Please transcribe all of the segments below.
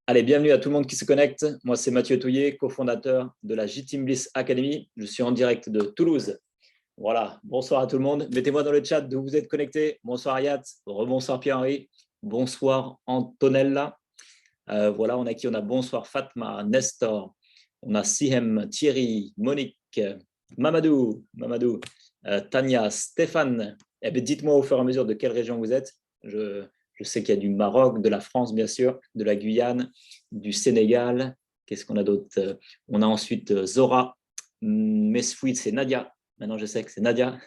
Allez, bienvenue à tout le monde qui se connecte. Moi, c'est Mathieu Touillet, cofondateur de la J-Team Bliss Academy. Je suis en direct de Toulouse. Voilà, bonsoir à tout le monde. Mettez-moi dans le chat d'où vous êtes connectés. Bonsoir Ayat, rebonsoir Pierre-Henri, bonsoir Antonella. Voilà, on a qui? On a bonsoir Fatma, Nestor, on a Sihem, Thierry, Monique, Mamadou, Tania, Stéphane. Eh bien, dites-moi au fur et à mesure de quelle région vous êtes. Je sais qu'il y a du Maroc, de la France, bien sûr, de la Guyane, du Sénégal. Qu'est-ce qu'on a d'autre? On a ensuite Zora, Mesfouid, c'est Nadia. Maintenant, je sais que c'est Nadia.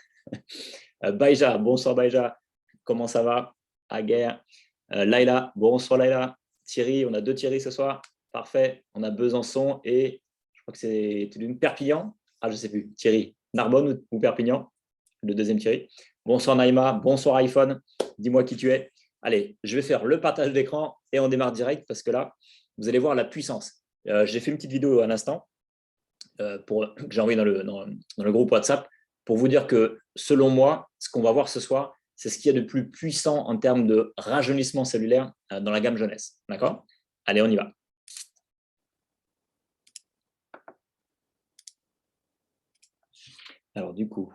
Baïja, bonsoir Baïja. Comment ça va? Aguerre. Laïla, bonsoir Laïla. Thierry, on a deux Thierry ce soir. Parfait. On a Besançon et je crois que c'est une Perpignan. Ah, je ne sais plus. Thierry, Narbonne ou Perpignan? Le deuxième Thierry. Bonsoir Naïma, bonsoir iPhone. Dis-moi qui tu es. Allez, je vais faire le partage d'écran et on démarre direct parce que là, vous allez voir la puissance. J'ai fait une petite vidéo à l'instant que j'ai envoyée dans le groupe WhatsApp pour vous dire que selon moi, ce qu'on va voir ce soir, c'est ce qu'il y a de plus puissant en termes de rajeunissement cellulaire dans la gamme jeunesse. D'accord? Allez, on y va. Alors, du coup,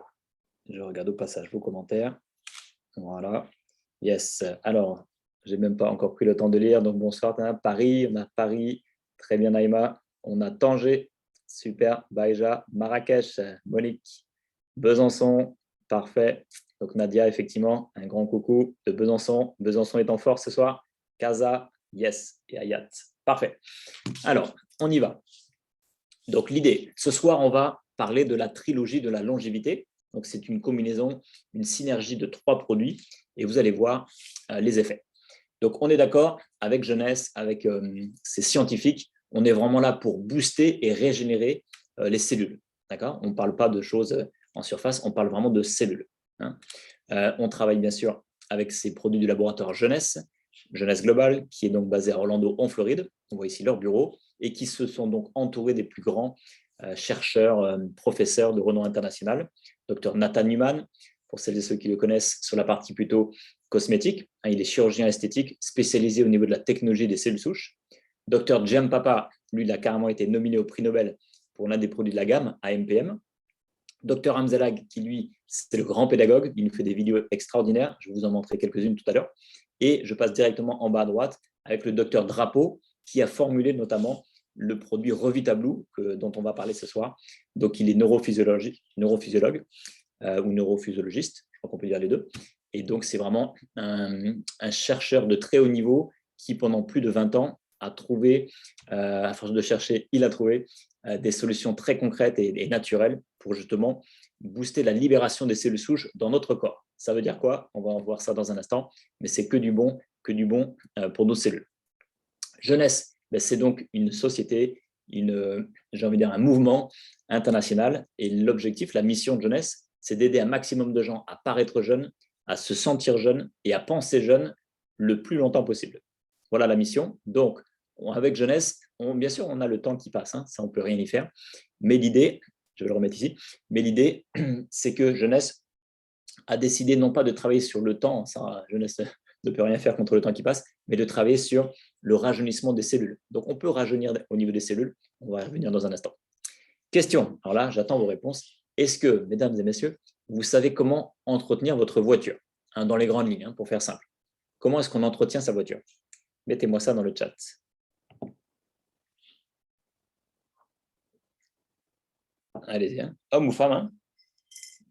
je regarde au passage vos commentaires. Voilà. Yes. Alors, je n'ai même pas encore pris le temps de lire. Donc, bonsoir. Paris, on a Paris. Très bien, Naïma. On a Tanger. Super. Baïja. Marrakech. Monique. Besançon. Parfait. Donc, Nadia, effectivement, un grand coucou de Besançon. Besançon est en force ce soir. Casa. Yes. Et Ayat. Parfait. Alors, on y va. Donc, l'idée, ce soir, on va parler de la trilogie de la longévité. Donc, c'est une combinaison, une synergie de 3 produits et vous allez voir les effets. Donc, on est d'accord avec Jeunesse, avec ces scientifiques, on est vraiment là pour booster et régénérer les cellules. D'accord? On ne parle pas de choses en surface, on parle vraiment de cellules. Hein. On travaille bien sûr avec ces produits du laboratoire Jeunesse Global, qui est donc basé à Orlando, en Floride. On voit ici leur bureau et qui se sont donc entourés des plus grands chercheurs, professeurs de renom international. Dr Nathan Newman, pour celles et ceux qui le connaissent, sur la partie plutôt cosmétique. Il est chirurgien esthétique spécialisé au niveau de la technologie des cellules souches. Dr Jem Papa, lui, il a carrément été nominé au prix Nobel pour l'un des produits de la gamme, AMPM. Dr Hamzalag, qui lui, c'est le grand pédagogue, il nous fait des vidéos extraordinaires, je vais vous en montrer quelques-unes tout à l'heure. Et je passe directement en bas à droite avec le Dr Drapeau, qui a formulé notamment le produit Revitablou, dont on va parler ce soir. Donc, il est neurophysiologue ou neurophysiologiste, je crois qu'on peut dire les deux. Et donc, c'est vraiment un chercheur de très haut niveau qui, pendant plus de 20 ans, a trouvé, à force de chercher, il a trouvé des solutions très concrètes et naturelles pour justement booster la libération des cellules souches dans notre corps. Ça veut dire quoi? On va en voir ça dans un instant, mais c'est que du bon pour nos cellules. Jeunesse, c'est donc une société, j'ai envie de dire un mouvement international. Et l'objectif, la mission de Jeunesse, c'est d'aider un maximum de gens à paraître jeunes, à se sentir jeunes et à penser jeunes le plus longtemps possible. Voilà la mission. Donc, avec Jeunesse, bien sûr, on a le temps qui passe, hein, ça, on ne peut rien y faire. Mais l'idée, je vais le remettre ici, mais l'idée, c'est que Jeunesse a décidé non pas de travailler sur le temps, ça, Jeunesse ne peut rien faire contre le temps qui passe, mais de travailler sur le rajeunissement des cellules. Donc, on peut rajeunir au niveau des cellules. On va y revenir dans un instant. Question. Alors là, j'attends vos réponses. Est-ce que, mesdames et messieurs, vous savez comment entretenir votre voiture, hein, dans les grandes lignes, hein, pour faire simple? Comment est-ce qu'on entretient sa voiture? Mettez-moi ça dans le chat. Allez-y, hein. Hommes ou femmes, hein.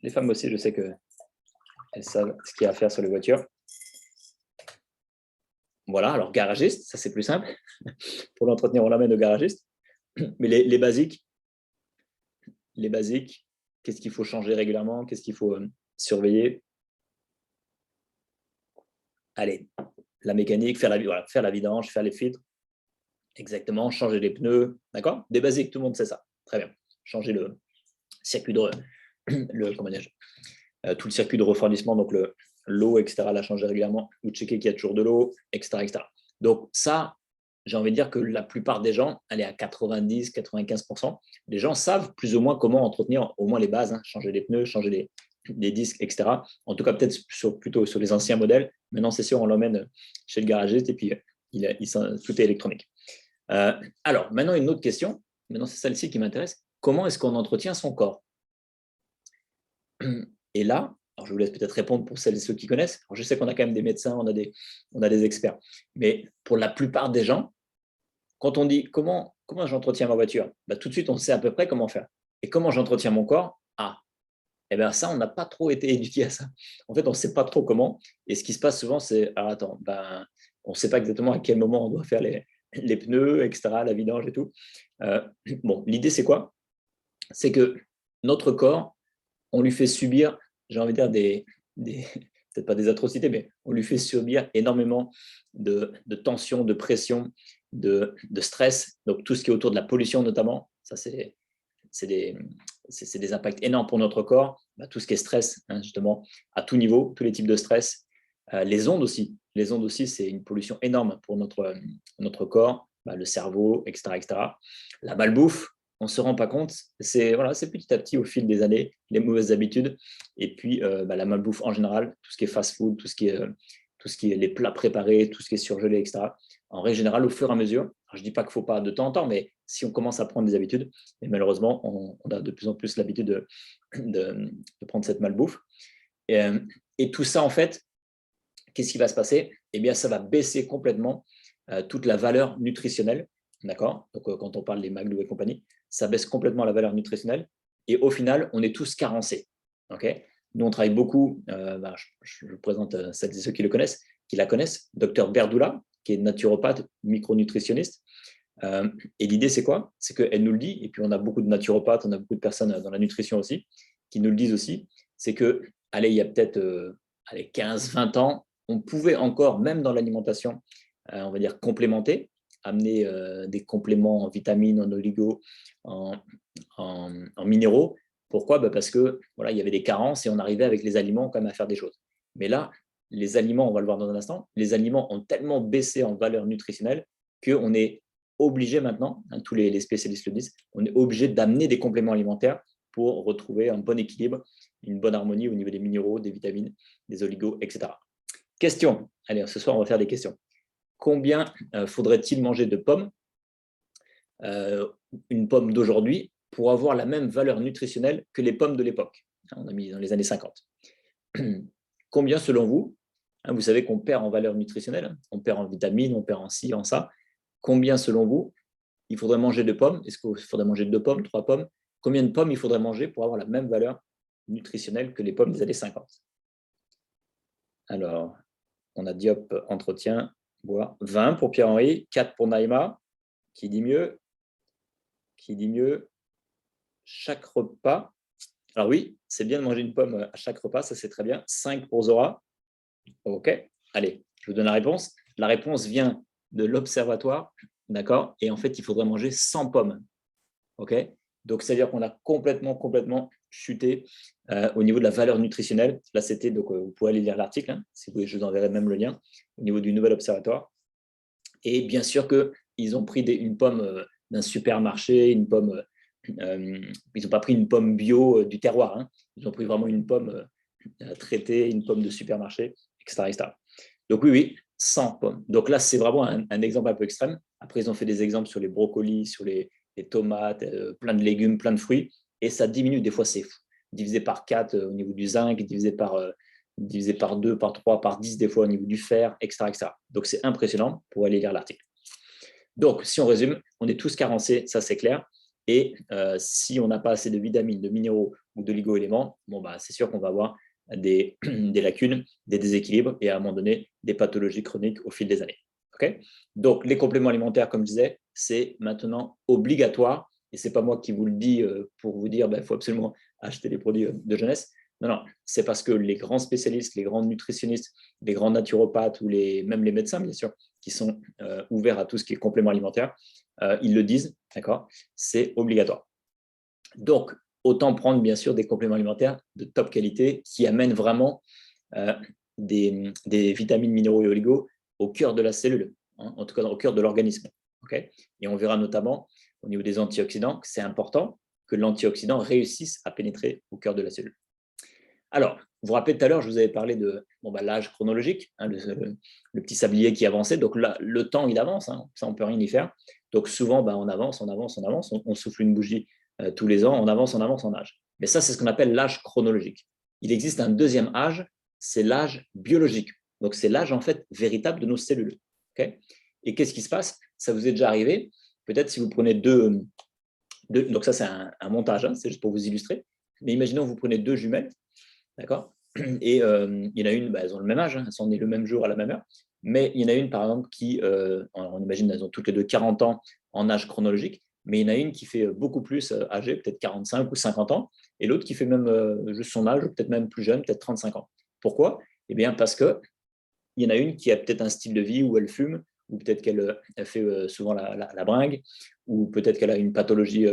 Les femmes aussi, je sais qu'elles savent ce qu'il y a à faire sur les voitures. Voilà, alors garagiste, ça c'est plus simple. Pour l'entretenir, on l'amène au garagiste. Mais les basiques, qu'est-ce qu'il faut changer régulièrement? Qu'est-ce qu'il faut surveiller? Allez, la mécanique, faire la vidange, faire les filtres. Exactement, changer les pneus, d'accord? Des basiques, tout le monde sait ça. Très bien. Changer le circuit tout le circuit de refroidissement, donc l'eau, etc., la changer régulièrement, ou checker qu'il y a toujours de l'eau, etc., etc. Donc ça, j'ai envie de dire que la plupart des gens, elle est à 90-95%, les gens savent plus ou moins comment entretenir au moins les bases, hein, changer les pneus, changer les disques, etc. En tout cas, peut-être plutôt sur les anciens modèles. Maintenant, c'est sûr, on l'emmène chez le garagiste et puis tout est électronique. Alors, maintenant, une autre question. Maintenant, c'est celle-ci qui m'intéresse. Comment est-ce qu'on entretient son corps? Et là, alors je vous laisse peut-être répondre pour celles et ceux qui connaissent. Alors, je sais qu'on a quand même des médecins, on a des experts. Mais pour la plupart des gens, quand on dit comment j'entretiens ma voiture, bah, tout de suite, on sait à peu près comment faire. Et comment j'entretiens mon corps? Eh bien ça, on n'a pas trop été éduqué à ça. En fait, on ne sait pas trop comment. Et ce qui se passe souvent, c'est, alors attends, on ne sait pas exactement à quel moment on doit faire les pneus, etc., la vidange et tout. Bon, l'idée, c'est quoi? C'est que notre corps, on lui fait subir, j'ai envie de dire, peut-être pas des atrocités, mais on lui fait subir énormément de tension, de pression, de stress. Donc, tout ce qui est autour de la pollution, notamment, ça, c'est des impacts énormes pour notre corps. Tout ce qui est stress, hein, justement, à tout niveau, tous les types de stress. Les ondes aussi. Les ondes aussi, c'est une pollution énorme pour notre corps, le cerveau, etc., etc. La malbouffe, on ne se rend pas compte. C'est petit à petit, au fil des années, les mauvaises habitudes. Et puis, la malbouffe en général, tout ce qui est fast-food, tout ce qui est les plats préparés, tout ce qui est surgelé, etc. En règle générale, au fur et à mesure, alors, je ne dis pas qu'il ne faut pas de temps en temps, mais si on commence à prendre des habitudes, et malheureusement, on a de plus en plus l'habitude de prendre cette malbouffe. Et tout ça, en fait, qu'est-ce qui va se passer? Eh bien, ça va baisser complètement toute la valeur nutritionnelle. D'accord? Donc, quand on parle des McDo et compagnie, ça baisse complètement la valeur nutritionnelle. Et au final, on est tous carencés. Okay? Nous, on travaille beaucoup. Je vous présente celles et ceux qui la connaissent. Docteur Berdoula, qui est naturopathe, micronutritionniste. Et l'idée, c'est quoi? C'est qu'elle nous le dit, et puis on a beaucoup de naturopathes, on a beaucoup de personnes dans la nutrition aussi, qui nous le disent aussi, c'est que, allez, il y a peut-être 15-20 ans, on pouvait encore, même dans l'alimentation, on va dire complémenter, amener des compléments en vitamines, en oligo, en minéraux. Pourquoi? Parce que voilà, il y avait des carences et on arrivait avec les aliments quand même à faire des choses. Mais là, les aliments, on va le voir dans un instant, les aliments ont tellement baissé en valeur nutritionnelle qu'on est obligé maintenant, hein, tous les spécialistes le disent, on est obligé d'amener des compléments alimentaires pour retrouver un bon équilibre, une bonne harmonie au niveau des minéraux, des vitamines, des oligos, etc. Question. Allez, ce soir, on va faire des questions. Combien faudrait-il manger de pommes, une pomme d'aujourd'hui, pour avoir la même valeur nutritionnelle que les pommes de l'époque? On a mis dans les années 50. Combien, selon vous? Vous savez qu'on perd en valeur nutritionnelle, on perd en vitamines, on perd en ci, en ça. Combien, selon vous, il faudrait manger de pommes? Est-ce qu'il faudrait manger 2 pommes, 3 pommes? Combien de pommes il faudrait manger pour avoir la même valeur nutritionnelle que les pommes des années 50? Alors, on a Diop, entretien, boire. 20 pour Pierre-Henri, 4 pour Naïma. Qui dit mieux? Qui dit mieux? Chaque repas. Alors oui, c'est bien de manger une pomme à chaque repas, ça c'est très bien. 5 pour Zora. OK. Allez, je vous donne la réponse. La réponse vient de l'observatoire, d'accord? Et en fait, il faudrait manger 100 pommes. OK? Donc, c'est-à-dire qu'on a complètement chuté au niveau de la valeur nutritionnelle. Là, c'était, donc vous pouvez aller lire l'article, hein, si vous voulez, je vous enverrai même le lien, au niveau du nouvel observatoire. Et bien sûr qu'ils ont pris une pomme d'un supermarché, une pomme, ils n'ont pas pris une pomme bio du terroir, hein. Ils ont pris vraiment une pomme traitée, une pomme de supermarché, etc. Donc oui, 100 pommes. Donc là, c'est vraiment un exemple un peu extrême. Après, ils ont fait des exemples sur les brocolis, sur les tomates, plein de légumes, plein de fruits, et ça diminue. Des fois, c'est fou. Divisé par 4 au niveau du zinc, divisé par 2, par 3, par 10 des fois au niveau du fer, etc. Donc c'est impressionnant pour aller lire l'article. Donc, si on résume, on est tous carencés, ça c'est clair. Et si on n'a pas assez de vitamines, de minéraux ou d'oligo-éléments, c'est sûr qu'on va avoir des lacunes, des déséquilibres et à un moment donné, des pathologies chroniques au fil des années. Okay? Donc, les compléments alimentaires, comme je disais, c'est maintenant obligatoire. Et ce n'est pas moi qui vous le dis pour vous dire qu'il faut absolument acheter des produits de jeunesse. Non, c'est parce que les grands spécialistes, les grands nutritionnistes, les grands naturopathes ou même les médecins, bien sûr, qui sont ouverts à tout ce qui est complément alimentaire, ils le disent, d'accord? C'est obligatoire. Donc, autant prendre bien sûr des compléments alimentaires de top qualité qui amènent vraiment des vitamines, minéraux et oligos au cœur de la cellule, hein, en tout cas au cœur de l'organisme. Okay? Et on verra notamment au niveau des antioxydants que c'est important que l'antioxydant réussisse à pénétrer au cœur de la cellule. Alors, Vous vous rappelez tout à l'heure, je vous avais parlé de l'âge chronologique, hein, le petit sablier qui avançait. Donc là, le temps, il avance, hein, ça, on ne peut rien y faire. Donc souvent, on avance, on souffle une bougie tous les ans, on avance en âge. Mais ça, c'est ce qu'on appelle l'âge chronologique. Il existe un deuxième âge, c'est l'âge biologique. Donc c'est l'âge en fait véritable de nos cellules. Okay. Et qu'est-ce qui se passe? Ça vous est déjà arrivé? Peut-être si vous prenez deux donc ça c'est un montage, hein, c'est juste pour vous illustrer. Mais imaginons que vous prenez deux jumelles, d'accord? Et il y en a une, elles ont le même âge, hein, elles sont nées le même jour à la même heure. Mais il y en a une, par exemple, qui, on imagine, elles ont toutes les deux 40 ans en âge chronologique, mais il y en a une qui fait beaucoup plus âgée, peut-être 45 ou 50 ans, et l'autre qui fait même juste son âge, peut-être même plus jeune, peut-être 35 ans. Pourquoi? Eh bien, parce qu'il y en a une qui a peut-être un style de vie où elle fume, ou peut-être qu'elle fait souvent la bringue, ou peut-être qu'elle a une pathologie,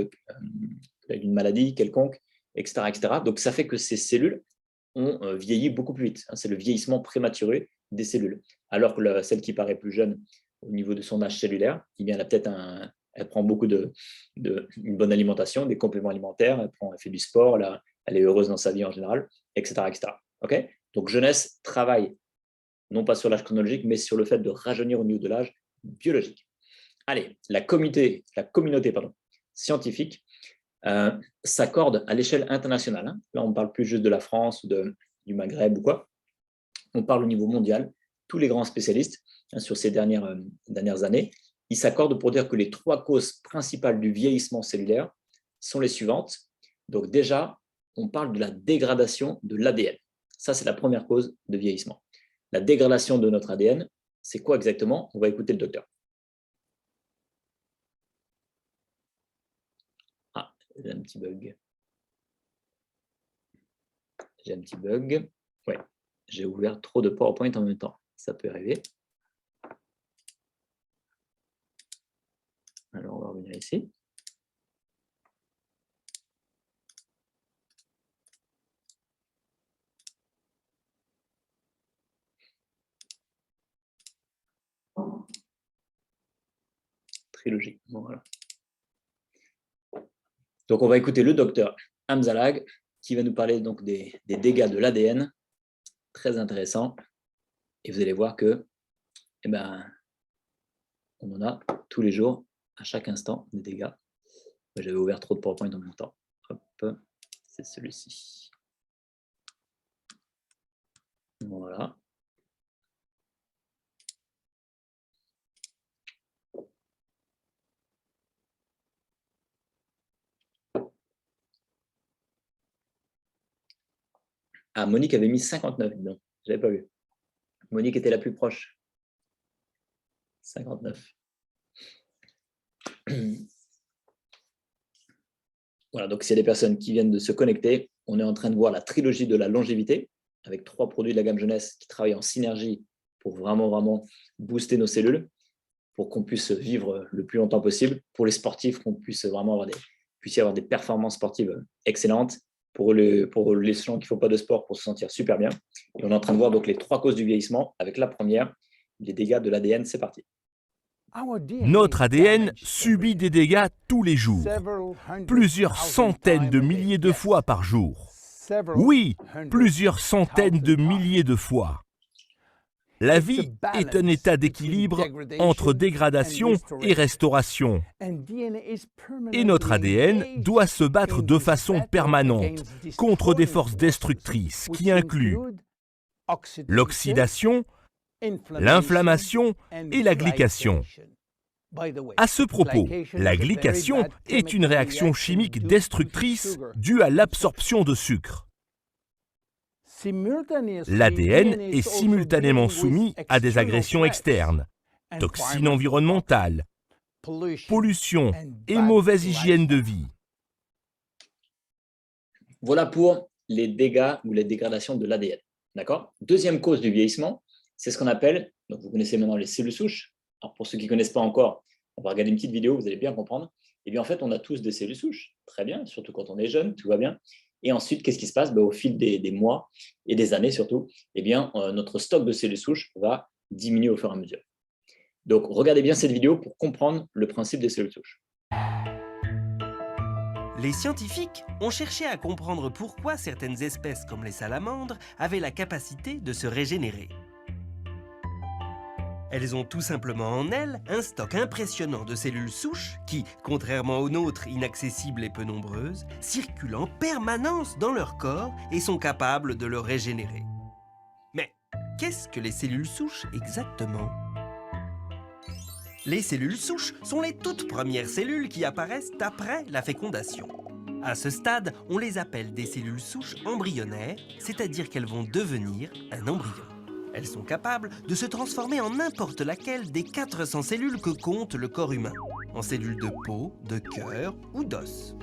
une maladie quelconque, etc., etc. Donc, ça fait que ces cellules ont vieilli beaucoup plus vite. C'est le vieillissement prématuré des cellules. Alors que celle qui paraît plus jeune au niveau de son âge cellulaire, eh bien, elle prend beaucoup une bonne alimentation, des compléments alimentaires, elle fait du sport, elle est heureuse dans sa vie en général, etc. etc. Okay. Donc, jeunesse travaille non pas sur l'âge chronologique, mais sur le fait de rajeunir au niveau de l'âge biologique. Allez, la communauté scientifique s'accorde à l'échelle internationale. Hein. Là, on ne parle plus juste de la France ou du Maghreb ou quoi. On parle au niveau mondial. Tous les grands spécialistes sur ces dernières années, ils s'accordent pour dire que les trois causes principales du vieillissement cellulaire sont les suivantes. Donc déjà, on parle de la dégradation de l'ADN. Ça, c'est la première cause de vieillissement. La dégradation de notre ADN, c'est quoi exactement? On va écouter le docteur. Ah, j'ai un petit bug. Ouais, j'ai ouvert trop de PowerPoint en même temps. Ça peut arriver. Alors, on va revenir ici. Trilogie. Bon, voilà. Donc, on va écouter le docteur Hamzalag qui va nous parler donc des dégâts de l'ADN. Très intéressant. Et vous allez voir que, on en a tous les jours, à chaque instant, des dégâts. J'avais ouvert trop de PowerPoint en même temps. Hop, c'est celui-ci. Voilà. Ah, Monique avait mis 59, non, je n'avais pas vu. Monique était la plus proche. 59. Voilà, donc s'il y a des personnes qui viennent de se connecter, on est en train de voir la trilogie de la longévité, avec 3 produits de la gamme jeunesse qui travaillent en synergie pour vraiment booster nos cellules, pour qu'on puisse vivre le plus longtemps possible, pour les sportifs, qu'on puisse vraiment avoir des performances sportives excellentes, pour les gens qui ne font pas de sport, pour se sentir super bien. Et on est en train de voir donc les 3 causes du vieillissement, avec la première, les dégâts de l'ADN. C'est parti. Notre ADN subit des dégâts tous les jours, plusieurs centaines de milliers de fois par jour. Oui, plusieurs centaines de milliers de fois. La vie est un état d'équilibre entre dégradation et restauration. Et notre ADN doit se battre de façon permanente contre des forces destructrices qui incluent l'oxydation, l'inflammation et la glycation. À ce propos, la glycation est une réaction chimique destructrice due à l'absorption de sucre. L'ADN est simultanément soumis à des agressions externes, toxines environnementales, pollution et mauvaise hygiène de vie. Voilà pour les dégâts ou les dégradations de l'ADN. D'accord ? Deuxième cause du vieillissement, c'est ce qu'on appelle, donc vous connaissez maintenant les cellules souches. Alors pour ceux qui ne connaissent pas encore, on va regarder une petite vidéo, vous allez bien comprendre. Et bien en fait, on a tous des cellules souches, très bien, surtout quand on est jeune, tout va bien. Et ensuite, qu'est-ce qui se passe ? Au fil des mois et des années surtout, eh bien, notre stock de cellules souches va diminuer au fur et à mesure. Donc, regardez bien cette vidéo pour comprendre le principe des cellules souches. Les scientifiques ont cherché à comprendre pourquoi certaines espèces comme les salamandres avaient la capacité de se régénérer. Elles ont tout simplement en elles un stock impressionnant de cellules souches qui, contrairement aux nôtres inaccessibles et peu nombreuses, circulent en permanence dans leur corps et sont capables de le régénérer. Mais qu'est-ce que les cellules souches exactement ? Les cellules souches sont les toutes premières cellules qui apparaissent après la fécondation. À ce stade, on les appelle des cellules souches embryonnaires, c'est-à-dire qu'elles vont devenir un embryon. Elles sont capables de se transformer en n'importe laquelle des 400 cellules que compte le corps humain, en cellules de peau, de cœur ou d'os.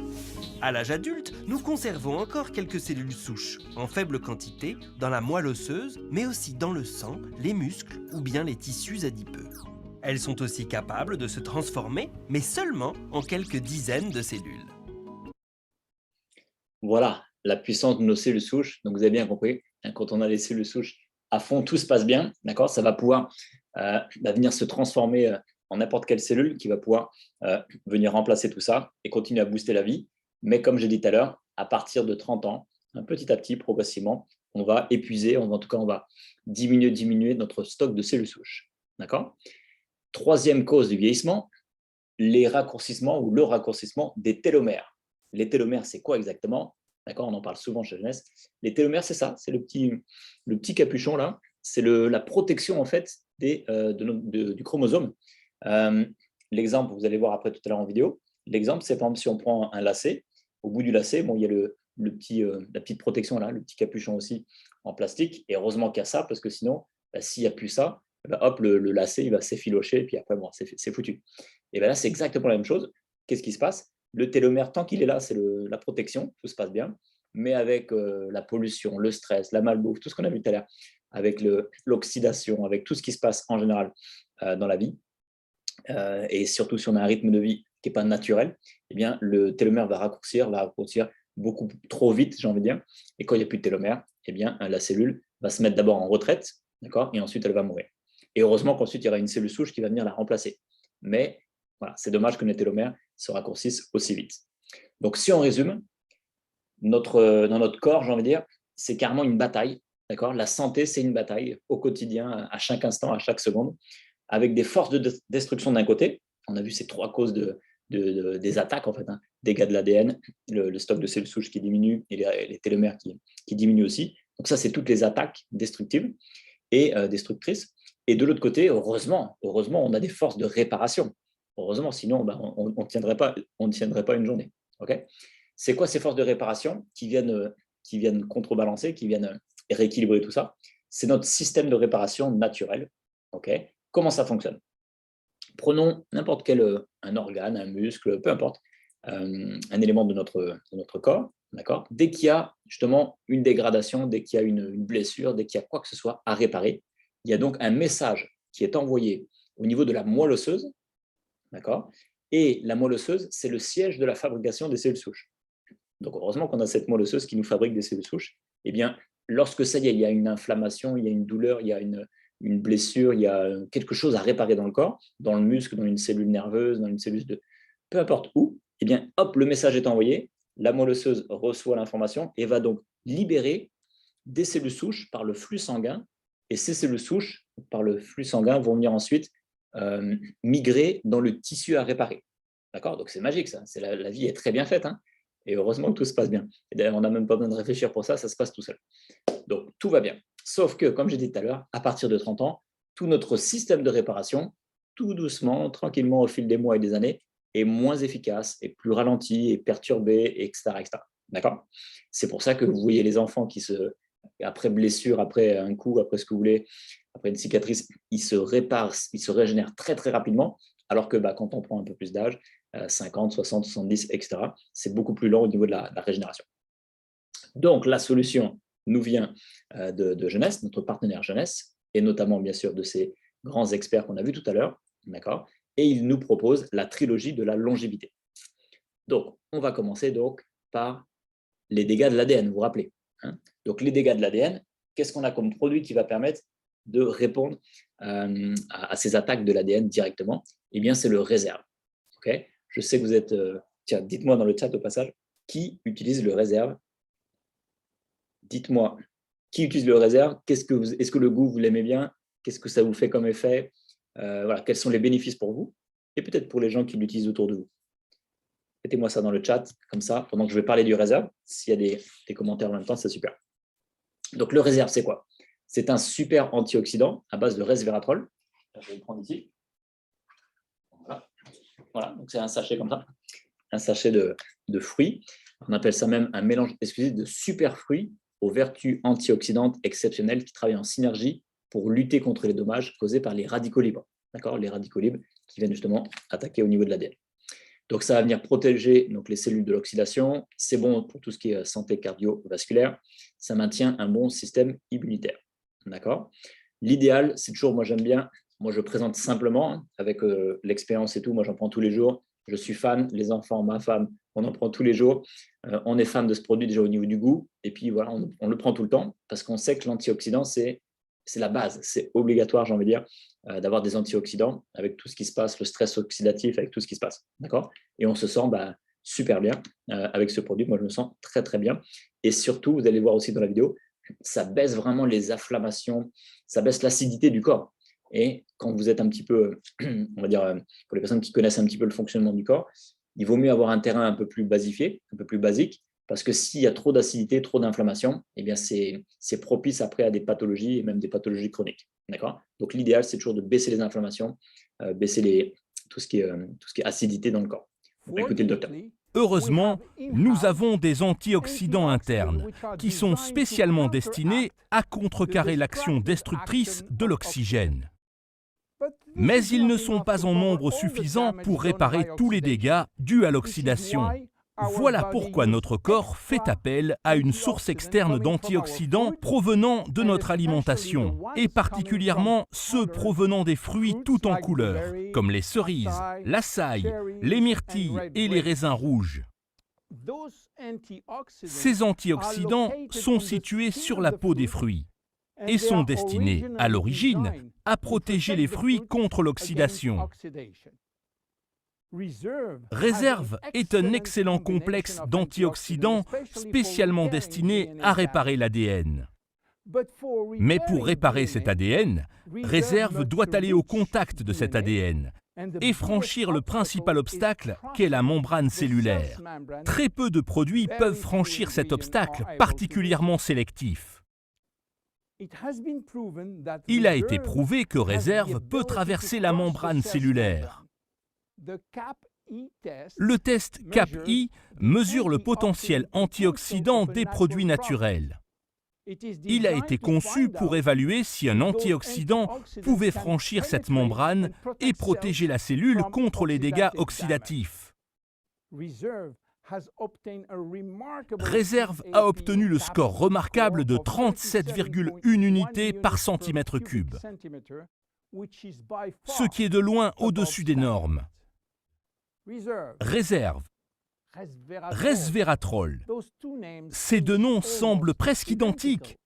À l'âge adulte, nous conservons encore quelques cellules souches, en faible quantité, dans la moelle osseuse, mais aussi dans le sang, les muscles ou bien les tissus adipeux. Elles sont aussi capables de se transformer, mais seulement en quelques dizaines de cellules. Voilà la puissance de nos cellules souches. Donc, vous avez bien compris, quand on a les cellules souches à fond, tout se passe bien, d'accord. Ça va pouvoir venir se transformer en n'importe quelle cellule qui va pouvoir venir remplacer tout ça et continuer à booster la vie. Mais comme j'ai dit tout à l'heure, à partir de 30 ans, petit à petit, progressivement, on va épuiser, en tout cas, on va diminuer notre stock de cellules souches, d'accord. Troisième cause du vieillissement, les raccourcissements ou le raccourcissement des télomères. Les télomères, c'est quoi exactement? D'accord, on en parle souvent chez Jeunesse. Les télomères, c'est ça, c'est le petit capuchon là. C'est la protection en fait du chromosome. L'exemple, vous allez voir après tout à l'heure en vidéo. L'exemple, c'est par exemple si on prend un lacet. Au bout du lacet, bon, il y a la petite protection là, le petit capuchon aussi en plastique. Et heureusement qu'il y a ça, parce que sinon, s'il n'y a plus ça, hop, le lacet il va s'effilocher et puis après, bon, c'est foutu. Et bien là, c'est exactement la même chose. Qu'est-ce qui se passe? Le télomère, tant qu'il est là, c'est la protection, tout se passe bien. Mais avec la pollution, le stress, la malbouffe, tout ce qu'on a vu tout à l'heure, avec l'oxydation, avec tout ce qui se passe en général dans la vie, et surtout si on a un rythme de vie qui n'est pas naturel, eh bien, le télomère va raccourcir beaucoup trop vite, j'ai envie de dire. Et quand il n'y a plus de télomère, eh bien, la cellule va se mettre d'abord en retraite, d'accord, et ensuite elle va mourir. Et heureusement qu'ensuite, il y aura une cellule souche qui va venir la remplacer. Mais voilà, c'est dommage que les télomères se raccourcissent aussi vite. Donc, si on résume, dans notre corps, j'ai envie de dire, c'est carrément une bataille. D'accord. La santé, c'est une bataille au quotidien, à chaque instant, à chaque seconde, avec des forces de destruction d'un côté. On a vu ces trois causes des attaques, en fait, hein. Dégâts de l'ADN, le stock de cellules souches qui diminue et les télomères qui diminuent aussi. Donc ça, c'est toutes les attaques destructives et destructrices. Et de l'autre côté, heureusement, on a des forces de réparation. Heureusement, sinon, on ne tiendrait pas une journée. Okay. C'est quoi ces forces de réparation qui viennent contrebalancer, qui viennent rééquilibrer tout ça? C'est notre système de réparation naturel. Okay. Comment ça fonctionne? Prenons n'importe quel un organe, un muscle, peu importe, un élément de notre corps. D'accord. Dès qu'il y a justement une dégradation, dès qu'il y a une blessure, dès qu'il y a quoi que ce soit à réparer, il y a donc un message qui est envoyé au niveau de la moelle osseuse. D'accord. Et la moelle osseuse, c'est le siège de la fabrication des cellules souches. Donc, heureusement qu'on a cette moelle osseuse qui nous fabrique des cellules souches. Eh bien, lorsque ça y est, il y a une inflammation, il y a une douleur, il y a une blessure, il y a quelque chose à réparer dans le corps, dans le muscle, dans une cellule nerveuse, dans une cellule de... peu importe où, eh bien, hop, le message est envoyé, la moelle osseuse reçoit l'information et va donc libérer des cellules souches par le flux sanguin. Et ces cellules souches, par le flux sanguin, vont venir ensuite migrer dans le tissu à réparer. D'accord. Donc, c'est magique, ça. La vie est très bien faite, hein. Et heureusement que tout se passe bien. Et d'ailleurs, on n'a même pas besoin de réfléchir pour ça, ça se passe tout seul. Donc, tout va bien. Sauf que, comme j'ai dit tout à l'heure, à partir de 30 ans, tout notre système de réparation, tout doucement, tranquillement, au fil des mois et des années, est moins efficace, est plus ralenti, est perturbé, etc. etc. D'accord. C'est pour ça que vous voyez les enfants qui après blessure, après un coup, après ce que vous voulez, après une cicatrice, ils se réparent, ils se régénèrent très, très rapidement, alors que quand on prend un peu plus d'âge, 50, 60, 70, etc., c'est beaucoup plus lent au niveau de la régénération. Donc, la solution nous vient de Jeunesse, notre partenaire Jeunesse, et notamment, bien sûr, de ces grands experts qu'on a vus tout à l'heure, d'accord. Et il nous propose la trilogie de la longévité. Donc, on va commencer donc par les dégâts de l'ADN, vous vous rappelez, hein. Donc, les dégâts de l'ADN, qu'est-ce qu'on a comme produit qui va permettre de répondre à ces attaques de l'ADN directement? Eh bien, c'est le réserve. Okay. Je sais que vous êtes... tiens, dites-moi dans le chat au passage, Qui utilise le réserve? Dites-moi, qui utilise le réserve? Est-ce que le goût, vous l'aimez bien? Qu'est-ce que ça vous fait comme effet? Voilà, quels sont les bénéfices pour vous? Et peut-être pour les gens qui l'utilisent autour de vous. Mettez-moi ça dans le chat, comme ça, pendant que je vais parler du réserve. S'il y a des commentaires en même temps, c'est super. Donc, le réserve, c'est quoi? C'est un super antioxydant à base de resveratrol. Je vais le prendre ici. Voilà, donc c'est un sachet comme ça, un sachet de fruits. On appelle ça même un mélange exclusif de super fruits aux vertus antioxydantes exceptionnelles qui travaillent en synergie pour lutter contre les dommages causés par les radicaux libres. D'accord, les radicaux libres qui viennent justement attaquer au niveau de l'ADN. Donc, ça va venir protéger donc, les cellules de l'oxydation. C'est bon pour tout ce qui est santé cardiovasculaire. Ça maintient un bon système immunitaire. D'accord. L'idéal, c'est toujours, moi j'aime bien, moi je présente simplement, avec l'expérience et tout, moi j'en prends tous les jours. Je suis fan, les enfants, ma femme, on en prend tous les jours. On est fan de ce produit déjà au niveau du goût. Et puis voilà, on le prend tout le temps parce qu'on sait que l'antioxydant, c'est la base. C'est obligatoire, j'ai envie de dire, d'avoir des antioxydants avec tout ce qui se passe, le stress oxydatif, avec tout ce qui se passe. D'accord. Et on se sent super bien avec ce produit. Moi, je me sens très, très bien. Et surtout, vous allez voir aussi dans la vidéo, ça baisse vraiment les inflammations, ça baisse l'acidité du corps. Et quand vous êtes un petit peu, on va dire, pour les personnes qui connaissent un petit peu le fonctionnement du corps, il vaut mieux avoir un terrain un peu plus basifié, un peu plus basique, parce que s'il y a trop d'acidité, trop d'inflammation, eh bien c'est propice après à des pathologies et même des pathologies chroniques. D'accord. Donc l'idéal, c'est toujours de baisser les inflammations, baisser tout ce qui est acidité dans le corps. Donc, écoutez le docteur. Heureusement, nous avons des antioxydants internes qui sont spécialement destinés à contrecarrer l'action destructrice de l'oxygène. Mais ils ne sont pas en nombre suffisant pour réparer tous les dégâts dus à l'oxydation. Voilà pourquoi notre corps fait appel à une source externe d'antioxydants provenant de notre alimentation, et particulièrement ceux provenant des fruits tout en couleurs, comme les cerises, l'açaï, les myrtilles et les raisins rouges. Ces antioxydants sont situés sur la peau des fruits et sont destinés, à l'origine, à protéger les fruits contre l'oxydation. Réserve est un excellent complexe d'antioxydants spécialement destiné à réparer l'ADN. Mais pour réparer cet ADN, Réserve doit aller au contact de cet ADN et franchir le principal obstacle qu'est la membrane cellulaire. Très peu de produits peuvent franchir cet obstacle particulièrement sélectif. Il a été prouvé que Réserve peut traverser la membrane cellulaire. Le test CAP-I mesure le potentiel antioxydant des produits naturels. Il a été conçu pour évaluer si un antioxydant pouvait franchir cette membrane et protéger la cellule contre les dégâts oxydatifs. Réserve a obtenu le score remarquable de 37,1 unités par centimètre cube, ce qui est de loin au-dessus des normes. Réserve, resveratrol, ces deux noms semblent presque identiques.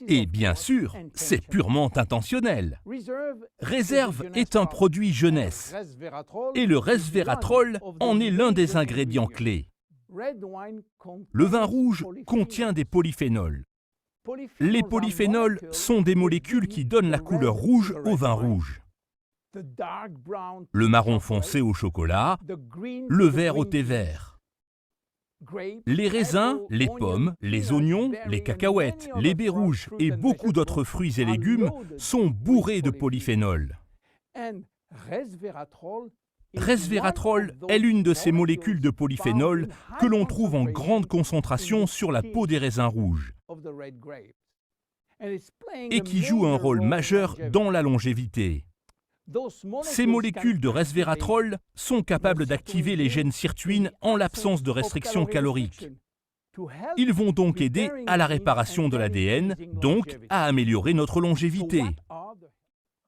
Et bien sûr, c'est purement intentionnel. Réserve est un produit jeunesse, et le resveratrol en est l'un des ingrédients clés. Le vin rouge contient des polyphénols. Les polyphénols sont des molécules qui donnent la couleur rouge au vin rouge. Le marron foncé au chocolat, le vert au thé vert. Les raisins, les pommes, les oignons, les cacahuètes, les baies rouges et beaucoup d'autres fruits et légumes sont bourrés de polyphénols. Resveratrol est l'une de ces molécules de polyphénol que l'on trouve en grande concentration sur la peau des raisins rouges et qui joue un rôle majeur dans la longévité. Ces molécules de resveratrol sont capables d'activer les gènes sirtuines en l'absence de restriction calorique. Ils vont donc aider à la réparation de l'ADN, donc à améliorer notre longévité.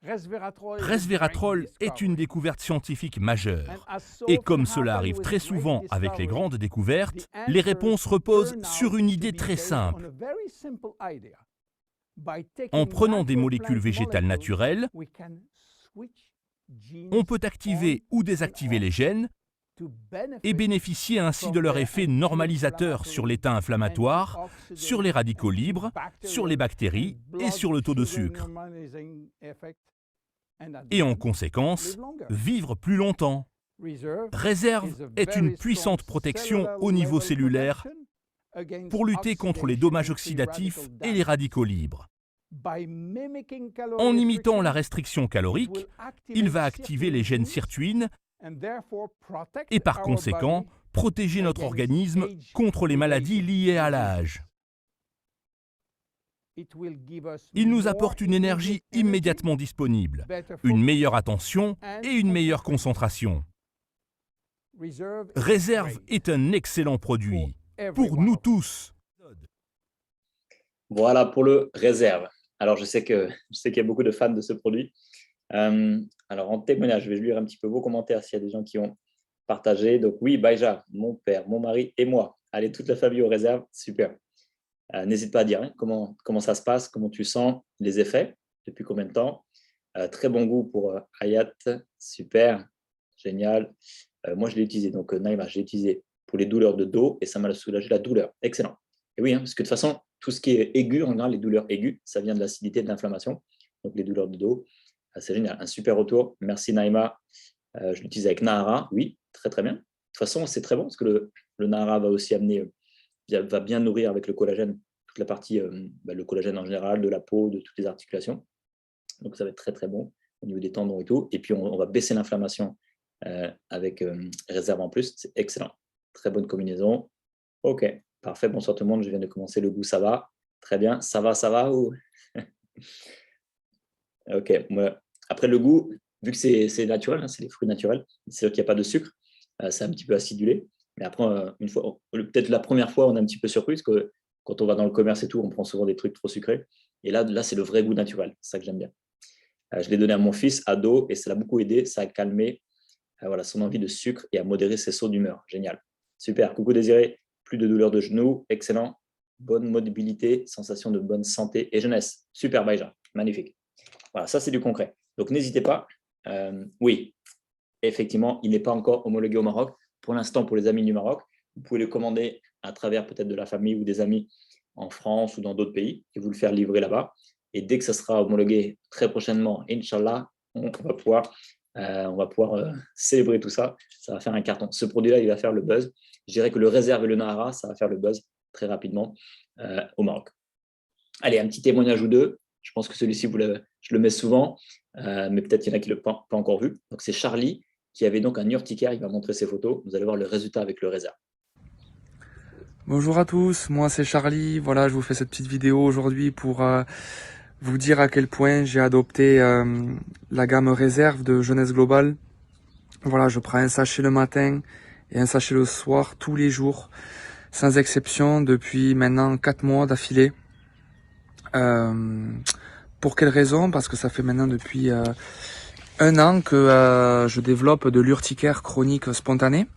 Resveratrol est une découverte scientifique majeure. Et comme cela arrive très souvent avec les grandes découvertes, les réponses reposent sur une idée très simple. En prenant des molécules végétales naturelles, on peut activer ou désactiver les gènes et bénéficier ainsi de leur effet normalisateur sur l'état inflammatoire, sur les radicaux libres, sur les bactéries et sur le taux de sucre. Et en conséquence, vivre plus longtemps. Réserve est une puissante protection au niveau cellulaire pour lutter contre les dommages oxydatifs et les radicaux libres. En imitant la restriction calorique, il va activer les gènes sirtuines et par conséquent protéger notre organisme contre les maladies liées à l'âge. Il nous apporte une énergie immédiatement disponible, une meilleure attention et une meilleure concentration. Réserve est un excellent produit pour nous tous. Voilà pour le Réserve. Alors, je sais qu'il y a beaucoup de fans de ce produit. Alors, en témoignage, je vais lire un petit peu vos commentaires s'il y a des gens qui ont partagé. Donc, oui, Baïja, mon père, mon mari et moi. Allez, toute la famille au Réserve, super. N'hésite pas à dire comment ça se passe, comment tu sens les effets, depuis combien de temps. Très bon goût pour Hayat, super, génial. Moi, je l'ai utilisé, donc Naïma, je l'ai utilisé pour les douleurs de dos et ça m'a soulagé la douleur. Excellent. Et oui, parce que de toute façon, tout ce qui est aigu, en général, les douleurs aiguës, ça vient de l'acidité et de l'inflammation. Donc, les douleurs de dos, c'est génial. Un super retour. Merci Naïma. Je l'utilise avec Nahara. Oui, très, très bien. De toute façon, c'est très bon parce que le Nahara va aussi amener, va bien nourrir avec le collagène, toute la partie, le collagène en général, de la peau, de toutes les articulations. Donc, ça va être très, très bon au niveau des tendons et tout. Et puis, on va baisser l'inflammation avec Réserve en plus. C'est excellent. Très bonne combinaison. OK, parfait. Bonsoir tout le monde. Je viens de commencer. Le goût, ça va. Très bien. Ça va ou... OK. Voilà. Après, le goût, vu que c'est naturel, hein, c'est les fruits naturels, c'est sûr qu'il n'y a pas de sucre. C'est un petit peu acidulé. Mais après, une fois, peut-être la première fois, on est un petit peu surpris parce que quand on va dans le commerce et tout, on prend souvent des trucs trop sucrés. Et là c'est le vrai goût naturel. C'est ça que j'aime bien. Je l'ai donné à mon fils, ado, et ça l'a beaucoup aidé. Ça a calmé son envie de sucre et à modérer ses sauts d'humeur. Génial. Super. Coucou Désiré. Plus de douleur de genoux. Excellent. Bonne mobilité, sensation de bonne santé et jeunesse. Super, Baïja. Magnifique. Voilà, ça, c'est du concret. Donc, n'hésitez pas. Oui, effectivement, il n'est pas encore homologué au Maroc. Pour l'instant, pour les amis du Maroc, vous pouvez le commander à travers peut-être de la famille ou des amis en France ou dans d'autres pays et vous le faire livrer là-bas. Et dès que ça sera homologué très prochainement, Inch'Allah, on va pouvoir célébrer tout ça. Ça va faire un carton. Ce produit-là, il va faire le buzz. Je dirais que le Réserve et le Nahara, ça va faire le buzz très rapidement au Maroc. Allez, un petit témoignage ou deux. Je pense que celui-ci, je le mets souvent, mais peut-être qu'il y en a qui ne l'ont pas encore vu. Donc, c'est Charlie qui avait donc un urticaire. Il va montrer ses photos. Vous allez voir le résultat avec le Réserve. Bonjour à tous, moi c'est Charlie. Voilà, je vous fais cette petite vidéo aujourd'hui pour vous dire à quel point j'ai adopté la gamme Réserve de Jeunesse Globale. Voilà, je prends un sachet le matin et un sachet le soir tous les jours, sans exception, depuis maintenant 4 mois d'affilée. Pour quelle raison? Parce que ça fait maintenant depuis 1 an que je développe de l'urticaire chronique spontanée.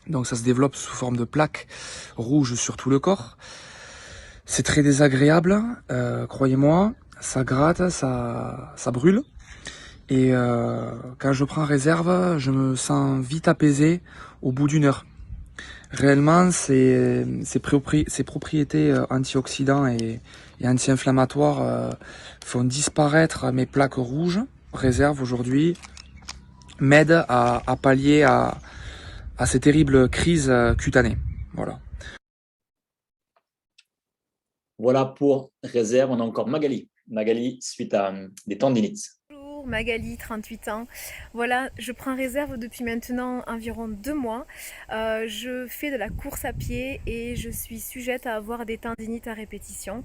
Donc ça se développe sous forme de plaques rouges sur tout le corps. C'est très désagréable, croyez-moi, ça gratte, ça brûle. Et quand je prends Réserve, je me sens vite apaisé au bout d'1 heure. Réellement, ses propriétés antioxydants et anti-inflammatoires font disparaître mes plaques rouges. Réserve aujourd'hui m'aide à pallier à ces terribles crises cutanées. Voilà. Voilà pour Réserve. On a encore Magali. Magali, suite à des tendinites. Bonjour, Magali, 38 ans. Voilà, je prends Réserve depuis maintenant environ 2 mois. Je fais de la course à pied et je suis sujette à avoir des tendinites à répétition.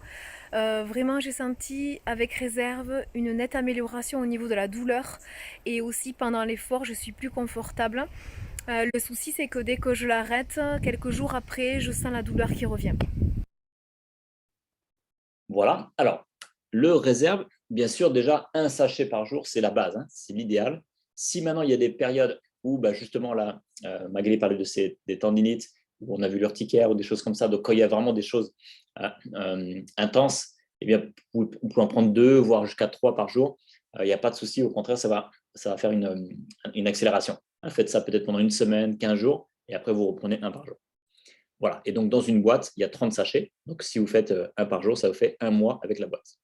Vraiment, j'ai senti avec Réserve une nette amélioration au niveau de la douleur et aussi pendant l'effort, je suis plus confortable. Le souci, c'est que dès que je l'arrête, quelques jours après, je sens la douleur qui revient. Voilà. Alors, le Réserve, bien sûr, déjà, un sachet par jour, c'est la base, hein, c'est l'idéal. Si maintenant, il y a des périodes où, justement, là, Magali parlait des tendinites, où on a vu l'urticaire ou des choses comme ça, donc quand il y a vraiment des choses intenses, eh bien, vous pouvez en prendre 2, voire jusqu'à 3 par jour. Il n'y a pas de souci, au contraire, ça va faire une accélération. Faites ça peut-être pendant une semaine, 15 jours, et après, vous reprenez un par jour. Voilà. Et donc, dans une boîte, il y a 30 sachets. Donc, si vous faites un par jour, ça vous fait un mois avec la boîte.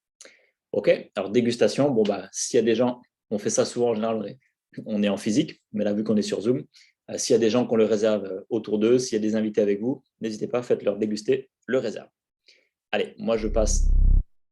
OK. Alors, dégustation, s'il y a des gens, on fait ça souvent en général, on est en physique, mais là, vu qu'on est sur Zoom, s'il y a des gens qu'on le réserve autour d'eux, s'il y a des invités avec vous, n'hésitez pas, faites-leur déguster le réserve. Allez, moi, je passe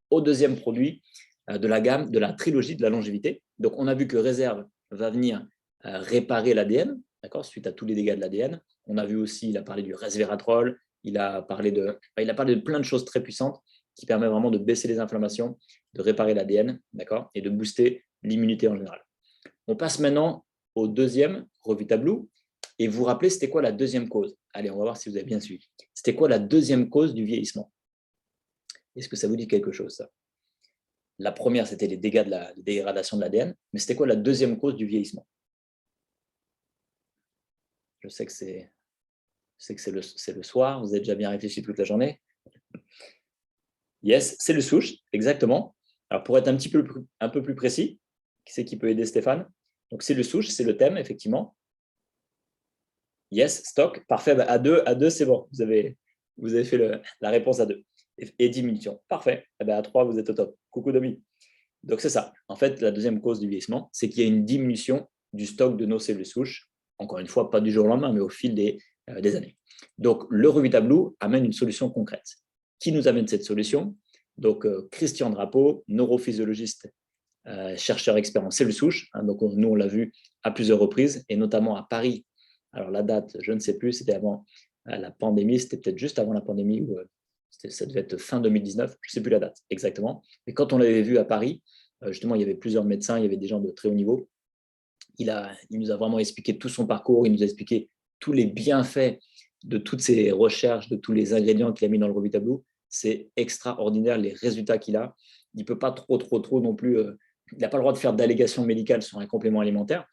au deuxième produit de la gamme, de la trilogie de la longévité. Donc, on a vu que réserve va venir réparer l'ADN, d'accord, suite à tous les dégâts de l'ADN. On a vu aussi, il a parlé du resveratrol, il a parlé de plein de choses très puissantes qui permettent vraiment de baisser les inflammations, de réparer l'ADN, d'accord, et de booster l'immunité en général. On passe maintenant au deuxième, Revitablue, et vous vous rappelez, c'était quoi la deuxième cause? Allez, on va voir si vous avez bien suivi. C'était quoi la deuxième cause du vieillissement? Est-ce que ça vous dit quelque chose, ça? La première, c'était les dégâts de la dégradation de l'ADN, mais c'était quoi la deuxième cause du vieillissement? Je sais que c'est le soir, vous avez déjà bien réfléchi toute la journée. Yes, c'est le souche, exactement. Alors, pour être un peu plus précis, qui c'est qui peut aider Stéphane? Donc, c'est le souche, c'est le thème, effectivement. Yes, stock, parfait. À deux, c'est bon. Vous avez fait la réponse à 2. Et diminution, parfait. À 3, vous êtes au top. Coucou Domi. Donc, c'est ça. En fait, la deuxième cause du vieillissement, c'est qu'il y a une diminution du stock de nos cellules souches. Encore une fois, pas du jour au lendemain, mais au fil des années. Donc, le Revitablue amène une solution concrète. Qui nous amène cette solution? Donc, Christian Drapeau, neurophysiologiste, chercheur expert en cellules souches. Donc, nous, on l'a vu à plusieurs reprises, et notamment à Paris. Alors, la date, je ne sais plus, c'était avant la pandémie, c'était peut-être juste avant la pandémie, ou ça devait être fin 2019, je ne sais plus la date exactement. Mais quand on l'avait vu à Paris, justement, il y avait plusieurs médecins, il y avait des gens de très haut niveau. Il nous a vraiment expliqué tout son parcours, il nous a expliqué tous les bienfaits de toutes ces recherches, de tous les ingrédients qu'il a mis dans le Revitablue. C'est extraordinaire les résultats qu'il a. Il ne peut pas trop non plus. Il n'a pas le droit de faire d'allégations médicales sur un complément alimentaire,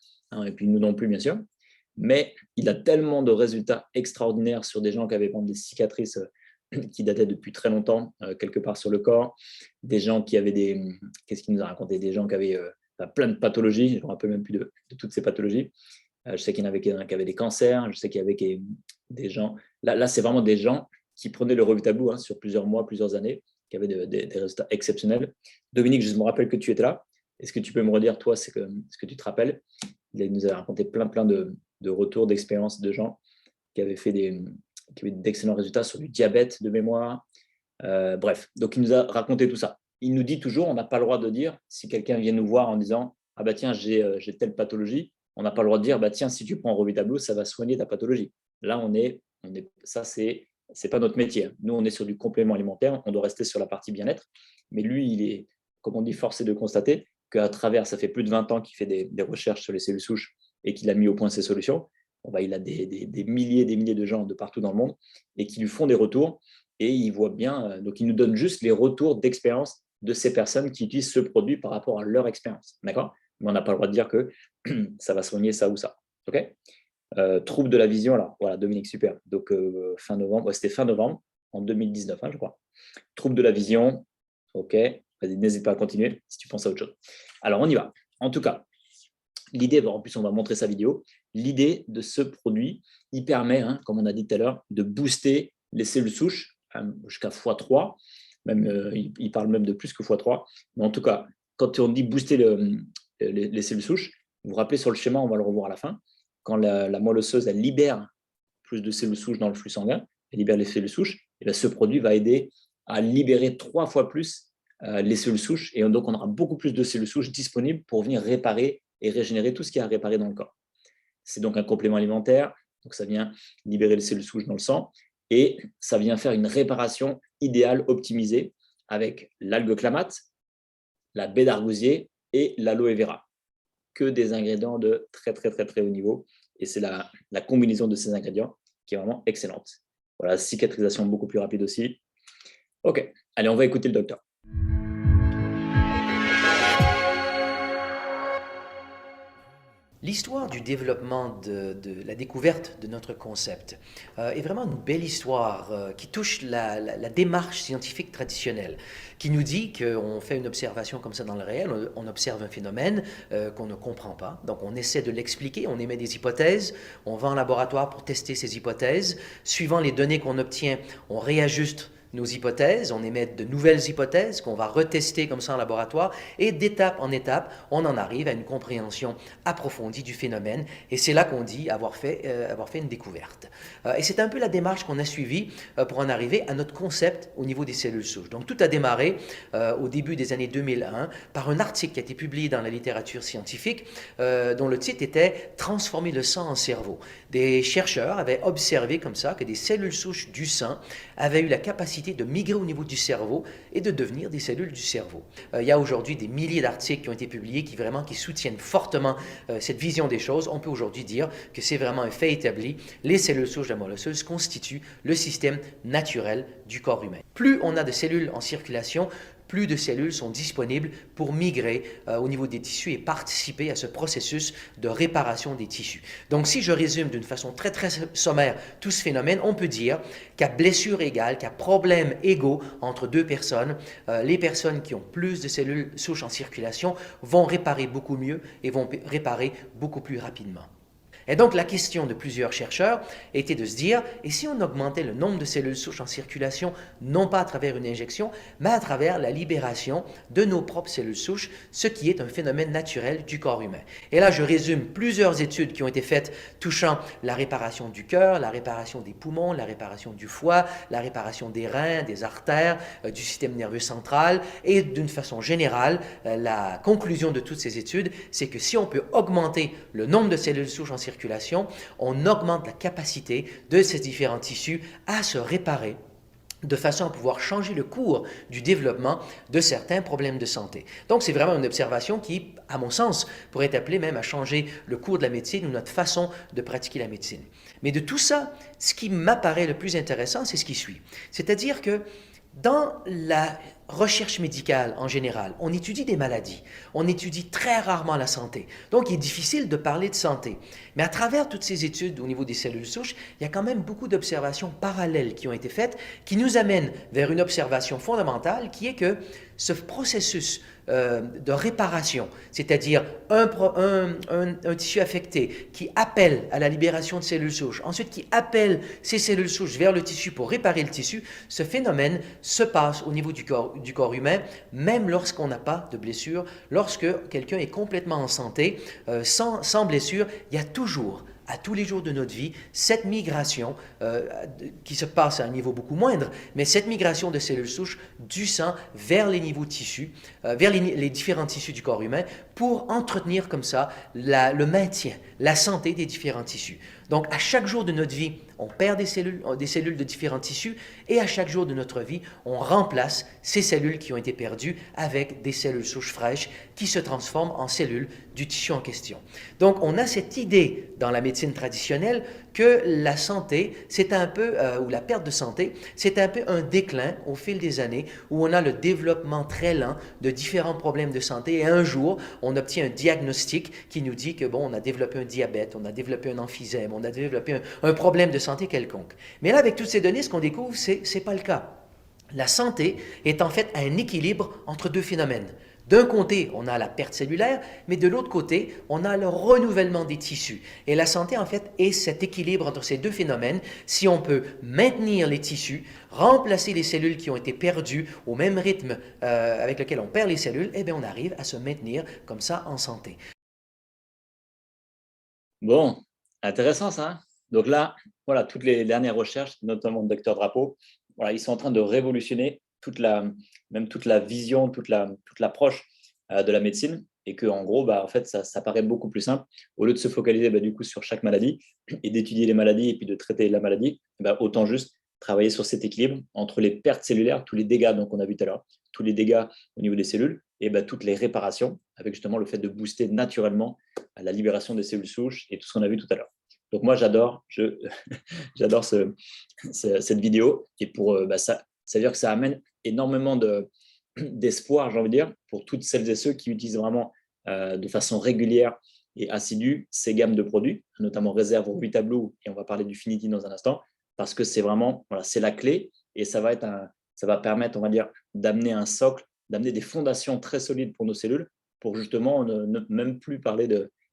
et puis nous non plus, bien sûr. Mais il a tellement de résultats extraordinaires sur des gens qui avaient des cicatrices qui dataient depuis très longtemps, quelque part sur le corps, des gens qui avaient qu'est-ce qu'il nous a raconté? Des gens qui avaient plein de pathologies, je ne me rappelle même plus de toutes ces pathologies. Je sais qu'il y en avait qui avaient des cancers, je sais qu'il y avait des gens… Là, c'est vraiment des gens qui prenaient le Revitablue sur plusieurs mois, plusieurs années, qui avaient des résultats exceptionnels. Dominique, je me rappelle que tu étais là. Est-ce que tu peux me redire, toi, ce que tu te rappelles? Il nous a raconté plein de retours, d'expériences de gens qui avaient fait qui avaient d'excellents résultats sur du diabète de mémoire. Bref, donc il nous a raconté tout ça. Il nous dit toujours, on n'a pas le droit de dire, si quelqu'un vient nous voir en disant « Ah bah tiens, j'ai telle pathologie », on n'a pas le droit de dire « Bah tiens, si tu prends un Revitablue, ça va soigner ta pathologie ». Là, ça, c'est pas notre métier. Nous, on est sur du complément alimentaire, on doit rester sur la partie bien-être. Mais lui, il est, comme on dit, forcé de constater qu'à travers, ça fait plus de 20 ans qu'il fait des recherches sur les cellules souches et qu'il a mis au point ces solutions. Il a des milliers de gens de partout dans le monde et qui lui font des retours et il voit bien, donc il nous donne juste les retours d'expérience de ces personnes qui utilisent ce produit par rapport à leur expérience. D'accord? Mais on n'a pas le droit de dire que ça va soigner ça ou ça. OK? Trouble de la vision, là. Voilà, Dominique, super. Donc, fin novembre, c'était fin novembre en 2019, je crois. Trouble de la vision, OK. Vas-y, n'hésite pas à continuer si tu penses à autre chose. Alors, on y va. En tout cas, l'idée, en plus, on va montrer sa vidéo. L'idée de ce produit, il permet, comme on a dit tout à l'heure, de booster les cellules souches jusqu'à x3. Même, il parle même de plus que x3. Mais en tout cas, quand on dit booster les cellules souches, vous vous rappelez sur le schéma, on va le revoir à la fin, quand la moelle osseuse, elle libère plus de cellules souches dans le flux sanguin, elle libère les cellules souches, et ce produit va aider à libérer 3 fois plus les cellules souches, et donc on aura beaucoup plus de cellules souches disponibles pour venir réparer et régénérer tout ce qui a à réparer dans le corps. C'est donc un complément alimentaire, donc ça vient libérer les cellules souches dans le sang, et ça vient faire une réparation idéale, optimisée, avec l'algue clamate, la baie d'argousier et l'aloe vera. Que des ingrédients de très haut niveau, et c'est la combinaison de ces ingrédients qui est vraiment excellente. Voilà, cicatrisation beaucoup plus rapide aussi. Ok, allez, on va écouter le docteur. L'histoire du développement de la découverte de notre concept est vraiment une belle histoire qui touche la démarche scientifique traditionnelle, qui nous dit qu'on fait une observation comme ça dans le réel, on observe un phénomène qu'on ne comprend pas, donc on essaie de l'expliquer, on émet des hypothèses, on va en laboratoire pour tester ces hypothèses, suivant les données qu'on obtient, on réajuste nos hypothèses, on émet de nouvelles hypothèses qu'on va retester comme ça en laboratoire et d'étape en étape, on en arrive à une compréhension approfondie du phénomène et c'est là qu'on dit avoir fait une découverte. Et c'est un peu la démarche qu'on a suivie pour en arriver à notre concept au niveau des cellules souches. Donc tout a démarré au début des années 2001 par un article qui a été publié dans la littérature scientifique dont le titre était « Transformer le sang en cerveau ». Des chercheurs avaient observé comme ça que des cellules souches du sang avaient eu la capacité de migrer au niveau du cerveau et de devenir des cellules du cerveau. Il y a aujourd'hui des milliers d'articles qui ont été publiés qui soutiennent fortement cette vision des choses. On peut aujourd'hui dire que c'est vraiment un fait établi. Les cellules souches de la moelle osseuse constituent le système naturel du corps humain. Plus on a de cellules en circulation, plus de cellules sont disponibles pour migrer au niveau des tissus et participer à ce processus de réparation des tissus. Donc, si je résume d'une façon très, très sommaire tout ce phénomène, on peut dire qu'à blessure égale, qu'à problème égaux entre deux personnes, les personnes qui ont plus de cellules souches en circulation vont réparer beaucoup mieux et vont réparer beaucoup plus rapidement. Et donc, la question de plusieurs chercheurs était de se dire, et si on augmentait le nombre de cellules souches en circulation, non pas à travers une injection, mais à travers la libération de nos propres cellules souches, ce qui est un phénomène naturel du corps humain. Et là, je résume plusieurs études qui ont été faites touchant la réparation du cœur, la réparation des poumons, la réparation du foie, la réparation des reins, des artères, du système nerveux central, et d'une façon générale, la conclusion de toutes ces études, c'est que si on peut augmenter le nombre de cellules souches en circulation, on augmente la capacité de ces différents tissus à se réparer de façon à pouvoir changer le cours du développement de certains problèmes de santé. Donc, c'est vraiment une observation qui, à mon sens, pourrait être appelée même à changer le cours de la médecine ou notre façon de pratiquer la médecine. Mais de tout ça, ce qui m'apparaît le plus intéressant, c'est ce qui suit. C'est-à-dire que dans la recherche médicale en général, on étudie des maladies, on étudie très rarement la santé. Donc, il est difficile de parler de santé. Mais à travers toutes ces études au niveau des cellules souches, il y a quand même beaucoup d'observations parallèles qui ont été faites, qui nous amènent vers une observation fondamentale qui est que ce processus de réparation, c'est-à-dire un tissu affecté qui appelle à la libération de cellules souches, ensuite qui appelle ces cellules souches vers le tissu pour réparer le tissu, ce phénomène se passe au niveau du corps humain, même lorsqu'on n'a pas de blessure, lorsque quelqu'un est complètement en santé, sans blessure, il y a toujours à tous les jours de notre vie, cette migration qui se passe à un niveau beaucoup moindre, mais cette migration de cellules souches du sang vers les niveaux de tissus, vers les différents tissus du corps humain, pour entretenir comme ça le maintien, la santé des différents tissus. Donc, à chaque jour de notre vie, on perd des cellules de différents tissus et à chaque jour de notre vie, on remplace ces cellules qui ont été perdues avec des cellules souches fraîches qui se transforment en cellules du tissu en question. Donc, on a cette idée dans la médecine traditionnelle que la santé, c'est un peu, ou la perte de santé, c'est un peu un déclin au fil des années où on a le développement très lent de différents problèmes de santé et un jour, on obtient un diagnostic qui nous dit que bon, on a développé un diabète, on a développé un emphysème, on a développé un problème de santé quelconque. Mais là, avec toutes ces données, ce qu'on découvre, c'est pas le cas. La santé est en fait un équilibre entre deux phénomènes. D'un côté, on a la perte cellulaire, mais de l'autre côté, on a le renouvellement des tissus. Et la santé, en fait, est cet équilibre entre ces deux phénomènes. Si on peut maintenir les tissus, remplacer les cellules qui ont été perdues au même rythme avec lequel on perd les cellules, eh bien, on arrive à se maintenir comme ça en santé. Bon, intéressant ça, hein. Donc là, voilà, toutes les dernières recherches, notamment de Dr Drapeau, voilà, ils sont en train de révolutionner toute la vision, toute l'approche de la médecine, et que en gros, en fait, ça paraît beaucoup plus simple. Au lieu de se focaliser du coup sur chaque maladie et d'étudier les maladies et puis de traiter la maladie, autant juste travailler sur cet équilibre entre les pertes cellulaires, tous les dégâts qu'on a vu tout à l'heure, tous les dégâts au niveau des cellules et toutes les réparations, avec justement le fait de booster naturellement la libération des cellules souches et tout ce qu'on a vu tout à l'heure. Donc moi, j'adore cette vidéo, et pour ça veut dire que ça amène énormément d'espoir, j'ai envie de dire, pour toutes celles et ceux qui utilisent vraiment de façon régulière et assidus ces gammes de produits, notamment réserve au Vita Blue, et on va parler du Finity dans un instant, parce que c'est vraiment, voilà, c'est la clé, et ça va permettre, on va dire, d'amener un socle, d'amener des fondations très solides pour nos cellules, pour justement ne même plus parler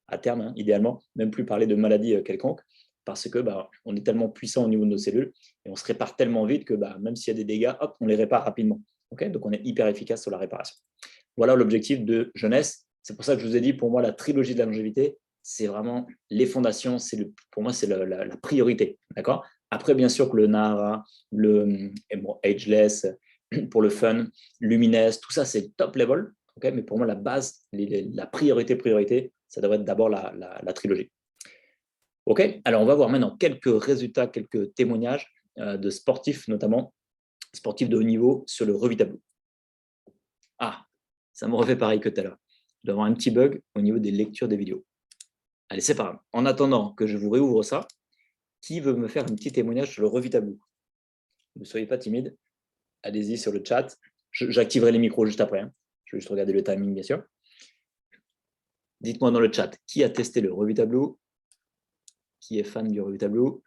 à terme, hein, idéalement, même plus parler de maladie quelconque, parce que on est tellement puissant au niveau de nos cellules, et on se répare tellement vite que même s'il y a des dégâts, hop, on les répare rapidement. Okay, donc, on est hyper efficace sur la réparation. Voilà l'objectif de jeunesse. C'est pour ça que je vous ai dit, pour moi, la trilogie de la longévité, c'est vraiment les fondations. Pour moi, c'est la priorité. D'accord. Après, bien sûr, que le Nahara, le Ageless, pour le fun, Lumines, tout ça, c'est top level. Okay, mais pour moi, la base, la priorité, ça devrait être d'abord la trilogie. Ok. Alors, on va voir maintenant quelques résultats, quelques témoignages de sportifs, notamment sportifs de haut niveau, sur le Revita Blue. Ah, ça me refait pareil que tout à l'heure. Je dois avoir un petit bug au niveau des lectures des vidéos. Allez, c'est pas grave. En attendant que je vous réouvre ça, qui veut me faire un petit témoignage sur le Revita Blue? Ne soyez pas timide. Allez-y sur le chat. J'activerai les micros juste après. Hein. Je vais juste regarder le timing, bien sûr. Dites-moi dans le chat, qui a testé le Revita Blue? Qui est fan du Revita Blue?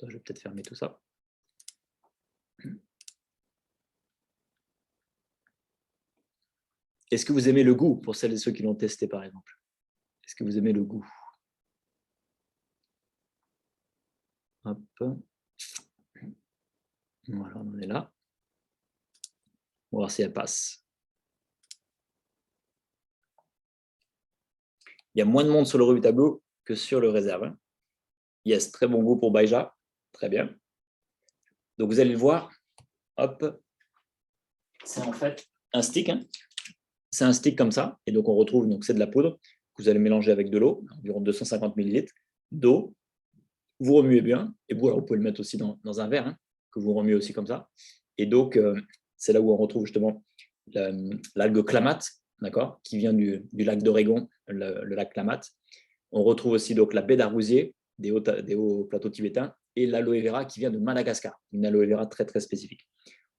Je vais peut-être fermer tout ça. Est-ce que vous aimez le goût pour celles et ceux qui l'ont testé, par exemple? Est-ce que vous aimez le goût? Hop. Voilà, on est là. On va voir si elle passe. Il y a moins de monde sur le Revita Blue que sur le réserve. Yes, très bon goût pour Baija. Très bien. Donc, vous allez le voir. Hop. C'est en fait un stick. Hein. C'est un stick comme ça. Et donc, on retrouve, donc c'est de la poudre que vous allez mélanger avec de l'eau, environ 250 ml d'eau. Vous remuez bien. Et vous pouvez le mettre aussi dans un verre, hein, que vous remuez aussi comme ça. Et donc, c'est là où on retrouve justement l'algue Klamath, d'accord, qui vient du lac d'Oregon, le lac Klamath. On retrouve aussi donc la baie d'argousier des hauts plateaux tibétains et l'aloe vera qui vient de Madagascar, une aloe vera très, très spécifique.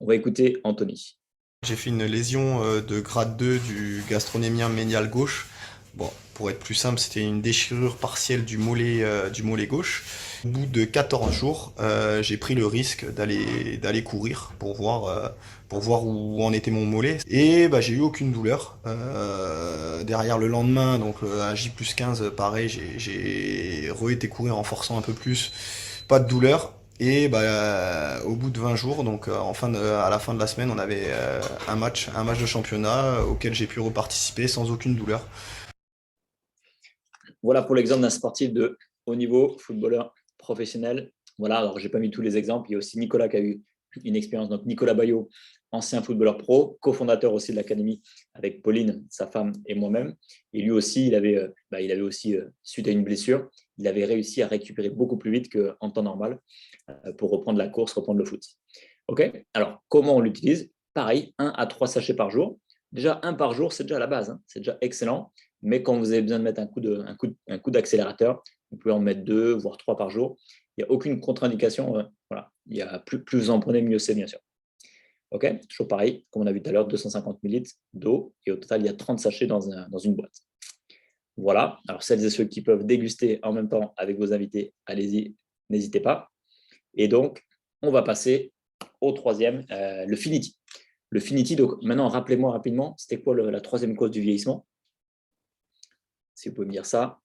On va écouter Anthony. J'ai fait une lésion de grade 2 du gastronémien médial gauche. Bon, pour être plus simple, c'était une déchirure partielle du mollet gauche. Au bout de 14 jours, j'ai pris le risque d'aller courir pour voir où en était mon mollet. Et j'ai eu aucune douleur. Derrière le lendemain, donc à J+15, pareil, j'ai été courir en forçant un peu plus. Pas de douleur. Et au bout de 20 jours, donc à la fin de la semaine, on avait un match de championnat auquel j'ai pu reparticiper sans aucune douleur. Voilà pour l'exemple d'un sportif de haut niveau, footballeur professionnel. Voilà, alors je n'ai pas mis tous les exemples. Il y a aussi Nicolas qui a eu une expérience. Donc Nicolas Bayo, ancien footballeur pro, cofondateur aussi de l'académie avec Pauline, sa femme et moi-même. Et lui aussi, il avait aussi, suite à une blessure, il avait réussi à récupérer beaucoup plus vite qu'en temps normal pour reprendre la course, reprendre le foot. Ok. Alors, comment on l'utilise? Pareil, 1 à 3 sachets par jour. Déjà, 1 par jour, c'est déjà la base. Hein. C'est déjà excellent. Mais quand vous avez besoin de mettre un coup d'accélérateur, vous pouvez en mettre 2, voire 3 par jour. Il n'y a aucune contre-indication. Voilà. Il y a plus vous en prenez, mieux c'est, bien sûr. Ok, toujours pareil, comme on a vu tout à l'heure, 250 ml d'eau. Et au total, il y a 30 sachets dans une boîte. Voilà. Alors, celles et ceux qui peuvent déguster en même temps avec vos invités, allez-y, n'hésitez pas. Et donc, on va passer au troisième, le Finity. Le Finity, donc maintenant, rappelez-moi rapidement, c'était quoi la troisième cause du vieillissement? Si vous pouvez me dire ça.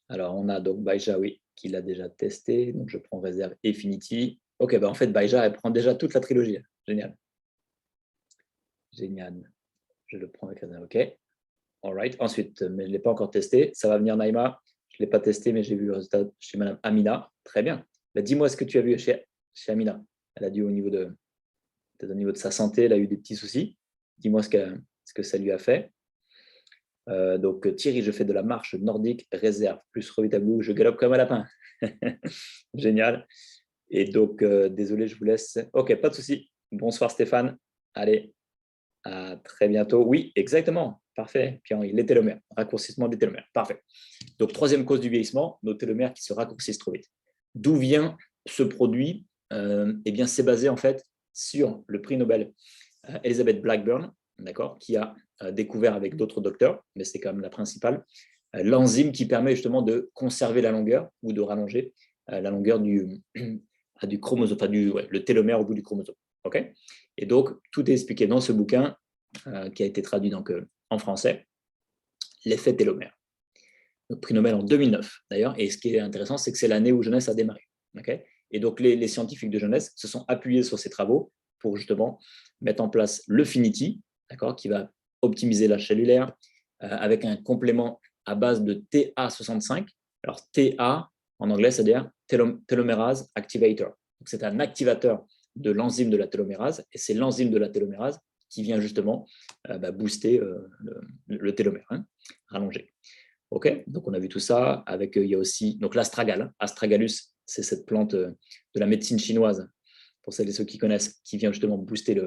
Alors, on a donc Baija, oui, qui l'a déjà testé. Donc, je prends réserve et Finity. Ok, en fait, Baija, elle prend déjà toute la trilogie. Génial. Génial. Je le prends avec réserve. OK. All right. Ensuite, mais je ne l'ai pas encore testé. Ça va venir, Naïma. Je ne l'ai pas testé, mais j'ai vu le résultat chez Madame Amina. Très bien. Dis-moi ce que tu as vu chez Amina. Elle a dû, au niveau de sa santé, elle a eu des petits soucis. Dis-moi ce que ça lui a fait. Donc, Thierry, je fais de la marche nordique, réserve, plus Revita Blue, je galope comme un lapin. Génial. Et donc, désolé, je vous laisse. OK, pas de souci. Bonsoir Stéphane. Allez, à très bientôt. Oui, exactement. Parfait. Pierre-Henri, les télomères. Raccourcissement des télomères. Parfait. Donc, troisième cause du vieillissement, nos télomères qui se raccourcissent trop vite. D'où vient ce produit? Eh bien, c'est basé en fait sur le prix Nobel Elizabeth Blackburn, d'accord, qui a découvert avec d'autres docteurs, mais c'est quand même la principale, l'enzyme qui permet justement de conserver la longueur ou de rallonger la longueur du chromosome, enfin le télomère au bout du chromosome. Okay, et donc, tout est expliqué dans ce bouquin qui a été traduit donc, en français, L'effet télomère. Donc, prix Nobel en 2009 d'ailleurs, et ce qui est intéressant, c'est que c'est l'année où Jeunesse a démarré. Okay, et donc, les scientifiques de Jeunesse se sont appuyés sur ces travaux pour justement mettre en place le Finity, qui va optimiser l'âge cellulaire avec un complément à base de TA65. Alors, TA, en anglais, c'est-à-dire Telomerase Activator. C'est un activateur de l'enzyme de la télomérase, et c'est l'enzyme de la télomérase qui vient justement booster le télomère, rallonger. Okay, donc, on a vu tout ça. Avec, il y a aussi l'astragale. Astragalus, c'est cette plante de la médecine chinoise, pour celles et ceux qui connaissent, qui vient justement booster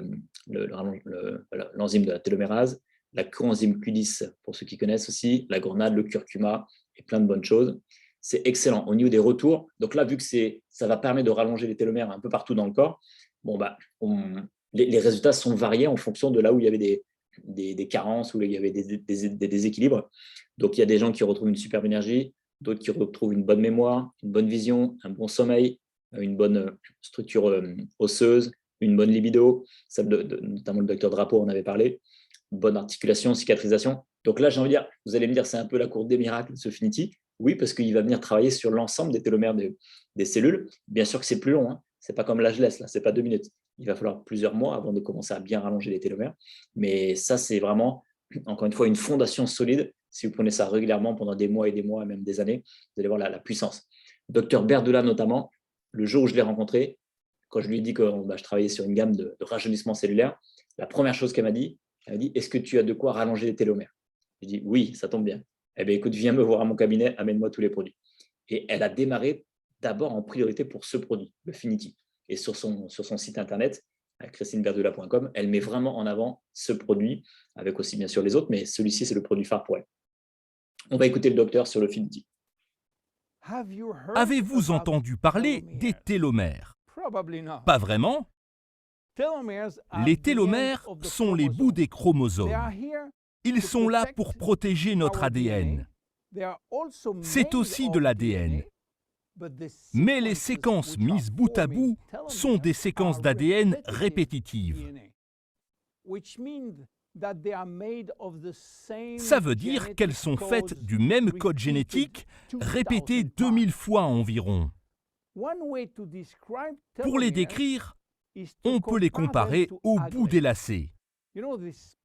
l'enzyme de la télomérase. La coenzyme Q10, pour ceux qui connaissent aussi, la grenade, le curcuma, et plein de bonnes choses. C'est excellent au niveau des retours. Donc là, vu que ça va permettre de rallonger les télomères un peu partout dans le corps, les résultats sont variés en fonction de là où il y avait des carences, où il y avait des déséquilibres. Donc, il y a des gens qui retrouvent une superbe énergie, d'autres qui retrouvent une bonne mémoire, une bonne vision, un bon sommeil, une bonne structure osseuse, une bonne libido, notamment le docteur Drapeau en avait parlé, bonne articulation, cicatrisation. Donc là, j'ai envie de dire, vous allez me dire, c'est un peu la cour des miracles, ce Finity. Oui, parce qu'il va venir travailler sur l'ensemble des télomères des cellules. Bien sûr que c'est plus long, ce n'est pas comme l'âge laisse, là, ce n'est pas 2 minutes. Il va falloir plusieurs mois avant de commencer à bien rallonger les télomères. Mais ça, c'est vraiment, encore une fois, une fondation solide. Si vous prenez ça régulièrement pendant des mois, même des années, vous allez voir la puissance. Docteur Berdula, notamment, le jour où je l'ai rencontré, quand je lui ai dit que je travaillais sur une gamme de rajeunissement cellulaire, la première chose qu'elle m'a dit, est-ce que tu as de quoi rallonger les télomères? Je dis, oui, ça tombe bien. Eh bien, écoute, viens me voir à mon cabinet, amène-moi tous les produits. Et elle a démarré d'abord en priorité pour ce produit, le Finity. Et sur son site internet, christineberdula.com, elle met vraiment en avant ce produit, avec aussi bien sûr les autres, mais celui-ci, c'est le produit phare pour elle. On va écouter le docteur sur le Finity. Avez-vous entendu parler des télomères? Pas vraiment. Les télomères sont les bouts des chromosomes. Ils sont là pour protéger notre ADN. C'est aussi de l'ADN. Mais les séquences mises bout à bout sont des séquences d'ADN répétitives. Ça veut dire qu'elles sont faites du même code génétique, répété 2000 fois environ. Pour les décrire, on peut les comparer aux bouts des lacets.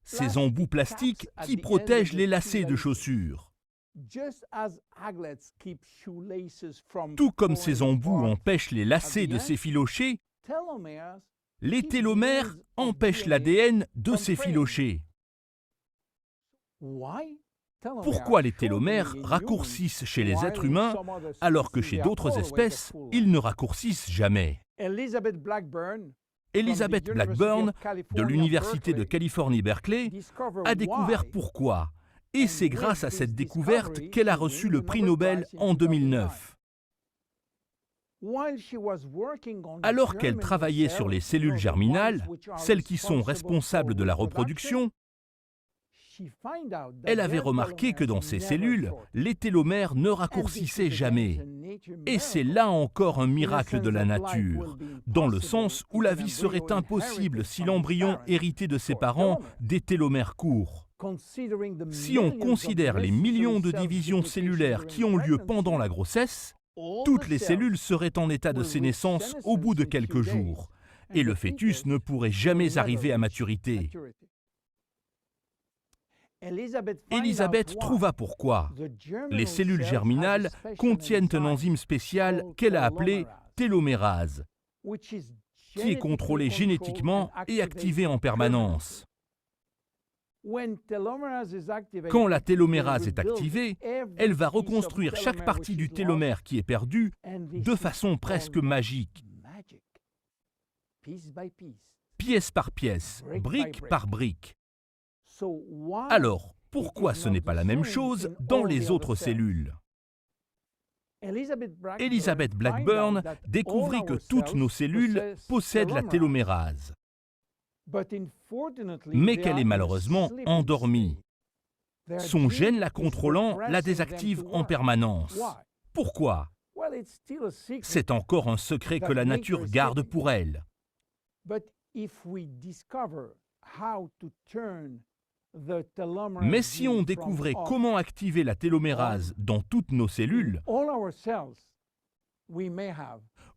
Ces embouts plastiques qui protègent les lacets de chaussures. Tout comme ces embouts empêchent les lacets de s'effilocher, les télomères empêchent l'ADN de s'effilocher. Pourquoi les télomères raccourcissent chez les êtres humains alors que chez d'autres espèces, ils ne raccourcissent jamais? Elizabeth Blackburn, de l'Université de Californie, Berkeley, a découvert pourquoi. Et c'est grâce à cette découverte qu'elle a reçu le prix Nobel en 2009. Alors qu'elle travaillait sur les cellules germinales, celles qui sont responsables de la reproduction, elle avait remarqué que dans ces cellules, les télomères ne raccourcissaient jamais. Et c'est là encore un miracle de la nature, dans le sens où la vie serait impossible si l'embryon héritait de ses parents des télomères courts. Si on considère les millions de divisions cellulaires qui ont lieu pendant la grossesse, toutes les cellules seraient en état de sénescence au bout de quelques jours, et le fœtus ne pourrait jamais arriver à maturité. Elisabeth trouva pourquoi. Les cellules germinales contiennent une enzyme spéciale qu'elle a appelée télomérase, qui est contrôlée génétiquement et activée en permanence. Quand la télomérase est activée, elle va reconstruire chaque partie du télomère qui est perdue de façon presque magique, pièce par pièce, brique par brique. Alors, pourquoi ce n'est pas la même chose dans les autres cellules? Elizabeth Blackburn découvrit que toutes nos cellules possèdent la télomérase, mais qu'elle est malheureusement endormie. Son gène la contrôlant la désactive en permanence. Pourquoi? C'est encore un secret que la nature garde pour elle. Mais si on découvrait comment activer la télomérase dans toutes nos cellules,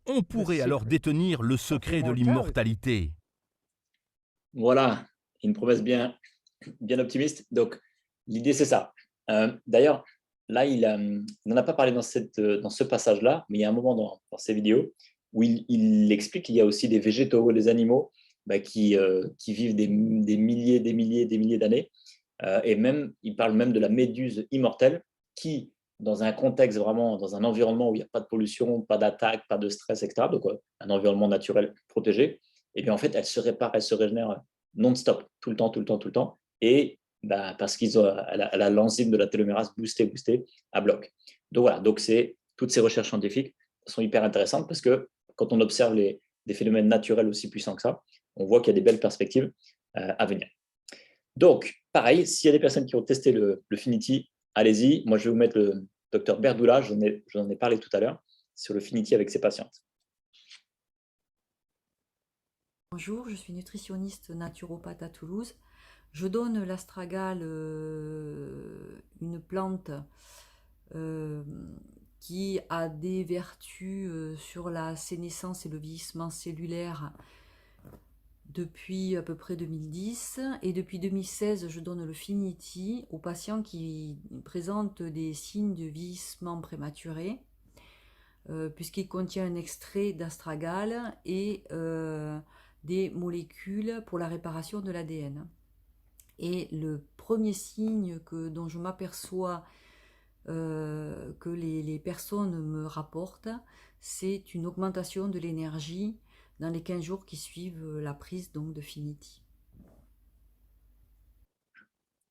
on pourrait alors détenir le secret de l'immortalité. Voilà, une promesse bien optimiste. Donc, l'idée, c'est ça. D'ailleurs, là, il n'en a pas parlé dans ce passage-là, mais il y a un moment dans ses vidéos où il explique qu'il y a aussi des végétaux, des animaux qui vivent des milliers d'années. Et même, il parle même de la méduse immortelle qui, dans un contexte vraiment, dans un environnement où il n'y a pas de pollution, pas d'attaque, pas de stress, etc., donc un environnement naturel protégé, et bien en fait, elle se répare, elle se régénère non-stop, tout le temps, et parce qu'elle a l'enzyme de la télomérase boostée à bloc. Donc voilà, donc toutes ces recherches scientifiques sont hyper intéressantes parce que quand on observe des phénomènes naturels aussi puissants que ça, on voit qu'il y a des belles perspectives à venir. Donc, pareil, s'il y a des personnes qui ont testé le Finity, allez-y. Moi, je vais vous mettre le docteur Berdoula, j'en ai parlé tout à l'heure, sur le Finity avec ses patientes. Bonjour, je suis nutritionniste naturopathe à Toulouse. Je donne l'astragale, une plante qui a des vertus sur la sénescence et le vieillissement cellulaire depuis à peu près 2010. Et depuis 2016, je donne le Finity aux patients qui présentent des signes de vieillissement prématuré, puisqu'il contient un extrait d'astragale et des molécules pour la réparation de l'ADN. Et le premier signe dont je m'aperçois que les personnes me rapportent, c'est une augmentation de l'énergie dans les 15 jours qui suivent la prise donc, de Finity.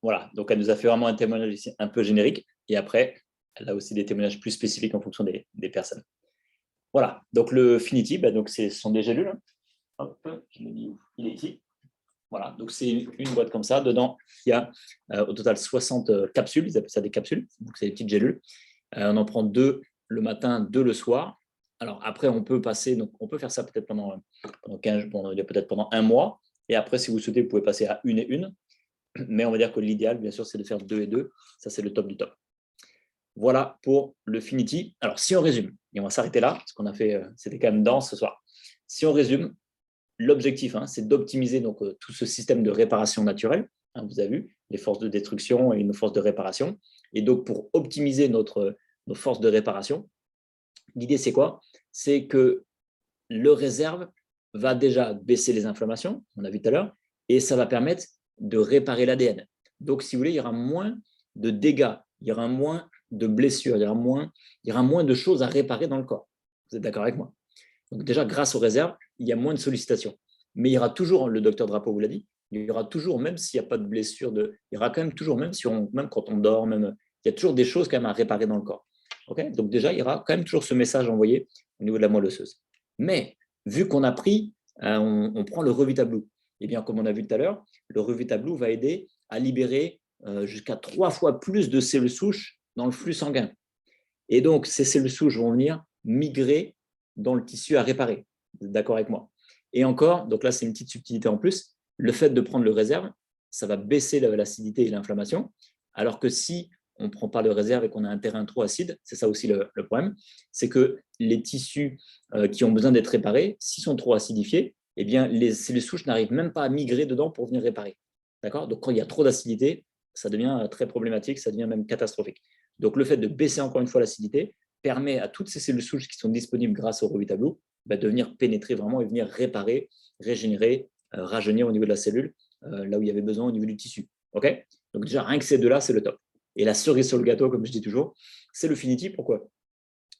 Voilà, donc elle nous a fait vraiment un témoignage ici un peu générique, et après, elle a aussi des témoignages plus spécifiques en fonction des personnes. Voilà, donc le Finity, donc ce sont des gélules. Hop, je l'ai mis où? Il est ici. Voilà, donc c'est une boîte comme ça. Dedans, il y a au total 60 capsules, ils appellent ça des capsules, donc c'est des petites gélules. On en prend 2 le matin, 2 le soir. Alors après, on peut faire ça peut-être pendant 15, peut-être pendant 1 mois. Et après, si vous souhaitez, vous pouvez passer à 1 et 1. Mais on va dire que l'idéal, bien sûr, c'est de faire 2 et 2. Ça, c'est le top du top. Voilà pour le Finity. Alors, si on résume, et on va s'arrêter là, parce qu'on a fait, c'était quand même dense ce soir. Si on résume, l'objectif, c'est d'optimiser donc tout ce système de réparation naturelle. Vous avez vu, les forces de destruction et nos forces de réparation. Et donc, pour optimiser nos forces de réparation, l'idée, c'est quoi? C'est que le réserve va déjà baisser les inflammations, on a vu tout à l'heure, et ça va permettre de réparer l'ADN. Donc, si vous voulez, il y aura moins de dégâts, il y aura moins de blessures, il y aura moins de choses à réparer dans le corps. Vous êtes d'accord avec moi? Donc déjà, grâce aux réserves, il y a moins de sollicitations. Mais il y aura toujours, le docteur Drapeau vous l'a dit, il y aura toujours, même s'il n'y a pas de blessure, il y aura quand même toujours, même quand on dort, il y a toujours des choses quand même à réparer dans le corps. Okay? Donc déjà, il y aura quand même toujours ce message envoyé au niveau de la moelle osseuse. Mais vu qu'on a pris, on prend le Revita-Blue. Et bien, comme on a vu tout à l'heure, le Revita-Blue va aider à libérer jusqu'à 3 fois plus de cellules souches dans le flux sanguin. Et donc, ces cellules souches vont venir migrer dans le tissu à réparer. Vous êtes d'accord avec moi? Et encore, donc là, c'est une petite subtilité en plus, le fait de prendre le réserve, ça va baisser l'acidité et l'inflammation, alors que si on ne prend pas le réserve et qu'on a un terrain trop acide, c'est ça aussi le problème, c'est que les tissus qui ont besoin d'être réparés, s'ils sont trop acidifiés, eh bien, les cellules souches n'arrivent même pas à migrer dedans pour venir réparer. D'accord? Donc, quand il y a trop d'acidité, ça devient très problématique, ça devient même catastrophique. Donc, le fait de baisser encore une fois l'acidité permet à toutes ces cellules souches qui sont disponibles grâce au Revita-Blue de venir pénétrer vraiment et venir réparer, régénérer, rajeunir au niveau de la cellule, là où il y avait besoin au niveau du tissu. Okay? Donc déjà, rien que ces deux-là, c'est le top. Et la cerise sur le gâteau, comme je dis toujours, c'est le Finity. Pourquoi?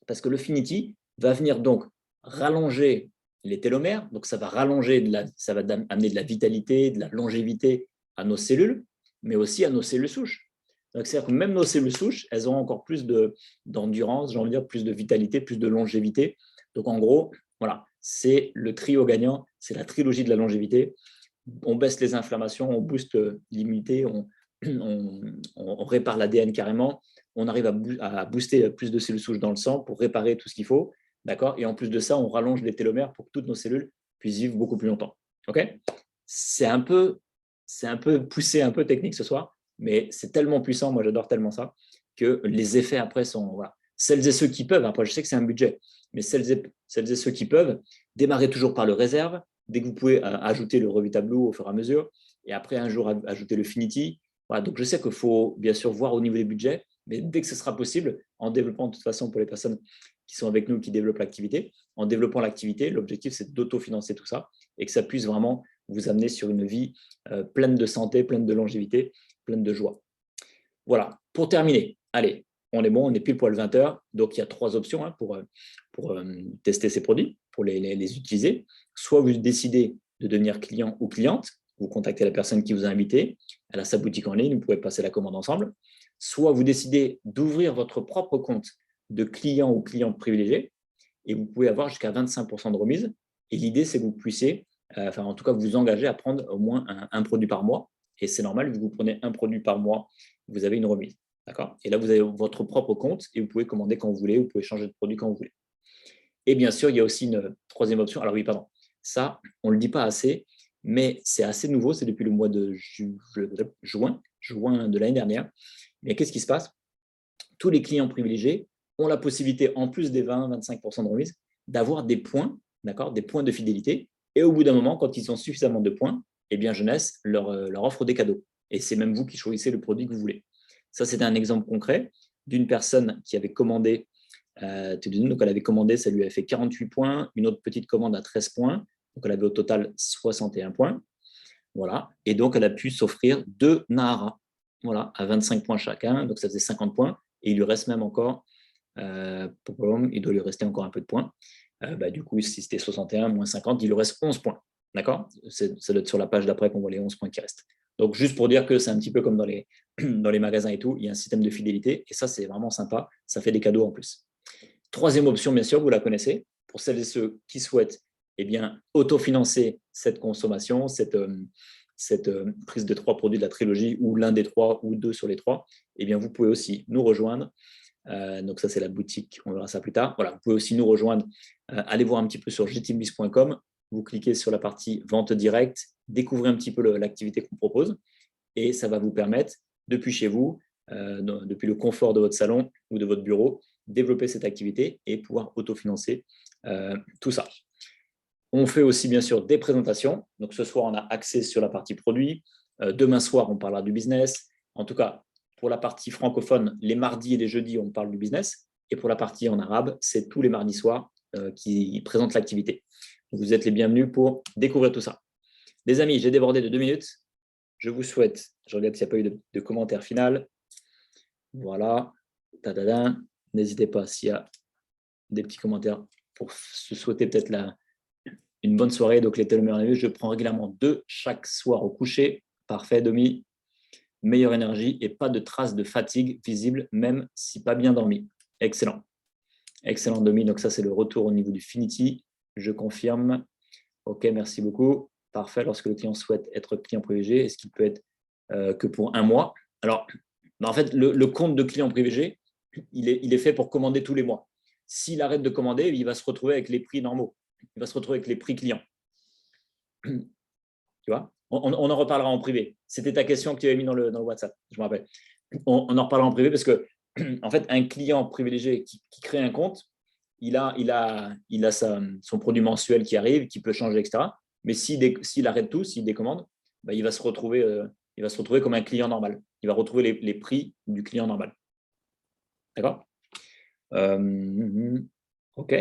Parce que le Finity va venir donc rallonger les télomères, donc ça va ça va amener de la vitalité, de la longévité à nos cellules, mais aussi à nos cellules souches. Donc, c'est-à-dire que même nos cellules souches, elles ont encore plus d'endurance, j'ai envie de dire plus de vitalité, plus de longévité. Donc, en gros, voilà, c'est le trio gagnant, c'est la trilogie de la longévité. On baisse les inflammations, on booste l'immunité, on répare l'ADN carrément, on arrive à booster plus de cellules souches dans le sang pour réparer tout ce qu'il faut, d'accord? Et en plus de ça, on rallonge les télomères pour que toutes nos cellules puissent vivre beaucoup plus longtemps. Ok? C'est un peu poussé, un peu technique ce soir, mais c'est tellement puissant, moi j'adore tellement ça, que les effets après sont… Voilà. Celles et ceux qui peuvent, après je sais que c'est un budget, mais celles et ceux qui peuvent, démarrer toujours par le réserve, dès que vous pouvez ajouter le Revitable au fur et à mesure, et après un jour ajouter le Finity. Voilà, donc je sais qu'il faut bien sûr voir au niveau des budgets, mais dès que ce sera possible, en développant de toute façon pour les personnes qui sont avec nous, qui développent l'activité, en développant l'activité, l'objectif c'est d'autofinancer tout ça et que ça puisse vraiment vous amener sur une vie pleine de santé, pleine de longévité, pleine de joie. Voilà, pour terminer, allez, on est bon, on est pile poil 20 heures, donc il y a 3 options pour tester ces produits, pour les utiliser. Soit vous décidez de devenir client ou cliente, vous contactez la personne qui vous a invité, elle a sa boutique en ligne, vous pouvez passer la commande ensemble. Soit vous décidez d'ouvrir votre propre compte de client ou cliente privilégié, et vous pouvez avoir jusqu'à 25% de remise. Et l'idée, c'est que vous puissiez, en tout cas, vous engager à prendre au moins un produit par mois. Et c'est normal, vu que vous prenez un produit par mois, vous avez une remise. D'accord? Et là, vous avez votre propre compte et vous pouvez commander quand vous voulez, vous pouvez changer de produit quand vous voulez. Et bien sûr, il y a aussi une troisième option. Alors oui, pardon, ça, on ne le dit pas assez, mais c'est assez nouveau, c'est depuis le mois de juin de l'année dernière. Mais qu'est-ce qui se passe? Tous les clients privilégiés ont la possibilité, en plus des 20-25% de remise, d'avoir des points, d'accord, des points de fidélité. Et au bout d'un moment, quand ils ont suffisamment de points, eh bien, Jeunesse leur offre des cadeaux. Et c'est même vous qui choisissez le produit que vous voulez. Ça, c'est un exemple concret d'une personne qui avait commandé, donc elle avait commandé, ça lui avait fait 48 points, une autre petite commande à 13 points, donc elle avait au total 61 points. Voilà. Et donc, elle a pu s'offrir 2 Nahara, voilà, à 25 points chacun, donc ça faisait 50 points, et il lui reste même encore, il doit lui rester encore un peu de points. Du coup, si c'était 61 moins 50, il lui reste 11 points. D'accord? Ça doit être sur la page d'après qu'on voit les 11 points qui restent. Donc, juste pour dire que c'est un petit peu comme dans les magasins et tout, il y a un système de fidélité, et ça, c'est vraiment sympa, ça fait des cadeaux en plus. Troisième option, bien sûr, vous la connaissez, pour celles et ceux qui souhaitent autofinancer cette consommation, cette prise de 3 produits de la trilogie, ou l'un des 3, ou 2 sur les 3, vous pouvez aussi nous rejoindre. Donc ça, c'est la boutique, on verra ça plus tard. Voilà, vous pouvez aussi nous rejoindre, allez voir un petit peu sur jteambiz.com, vous cliquez sur la partie vente directe, découvrez un petit peu l'activité qu'on propose, et ça va vous permettre, depuis chez vous, depuis le confort de votre salon ou de votre bureau, développer cette activité et pouvoir autofinancer tout ça. On fait aussi bien sûr des présentations. Donc ce soir, on a axé sur la partie produit. Demain soir, on parlera du business. En tout cas, pour la partie francophone, les mardis et les jeudis, on parle du business. Et pour la partie en arabe, c'est tous les mardis soirs qui présentent l'activité. Vous êtes les bienvenus pour découvrir tout ça. Les amis, j'ai débordé de 2 minutes. Je vous souhaite, je regarde s'il n'y a pas eu de commentaire final. Voilà. Tadadin. N'hésitez pas s'il y a des petits commentaires pour se souhaiter peut-être une bonne soirée. Donc, les téloméres, je prends régulièrement 2 chaque soir au coucher. Parfait, Domi. Meilleure énergie et pas de traces de fatigue visible, même si pas bien dormi. Excellent. Excellent, Domi. Donc, ça, c'est le retour au niveau du Finity. Je confirme. OK, merci beaucoup. Parfait. Lorsque le client souhaite être client privilégié, est-ce qu'il peut être que pour 1 mois? Alors, en fait, le compte de client privilégié, il est fait pour commander tous les mois. S'il arrête de commander, il va se retrouver avec les prix normaux. Il va se retrouver avec les prix clients. Tu vois, on en reparlera en privé. C'était ta question que tu avais mis dans le WhatsApp, je me rappelle. On en reparlera en privé parce que, en fait, un client privilégié qui crée un compte, il a son produit mensuel qui arrive, qui peut changer, etc. Mais s'il arrête tout, s'il décommande, il va se retrouver comme un client normal. Il va retrouver les prix du client normal. D'accord? OK.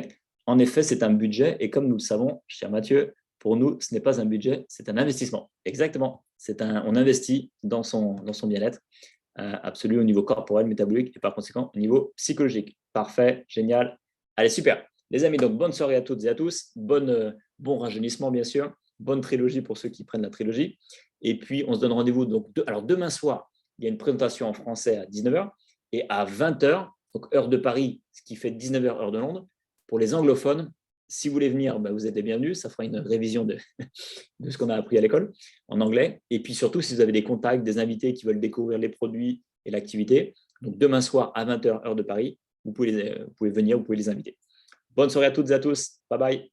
En effet, c'est un budget et comme nous le savons, cher Mathieu, pour nous, ce n'est pas un budget, c'est un investissement. Exactement. On investit dans son bien-être absolu au niveau corporel, métabolique et par conséquent au niveau psychologique. Parfait, génial. Allez, super. Les amis, donc bonne soirée à toutes et à tous. Bon rajeunissement, bien sûr. Bonne trilogie pour ceux qui prennent la trilogie. Et puis, on se donne rendez-vous. Alors, demain soir, il y a une présentation en français à 19h et à 20h, donc heure de Paris, ce qui fait 19h, heure de Londres. Pour les anglophones, Si vous voulez venir, vous êtes les bienvenus. Ça fera une révision de ce qu'on a appris à l'école en anglais. Et puis surtout, si vous avez des contacts, des invités qui veulent découvrir les produits et l'activité, donc demain soir à 20h, heure de Paris, vous pouvez venir, vous pouvez les inviter. Bonne soirée à toutes et à tous. Bye bye.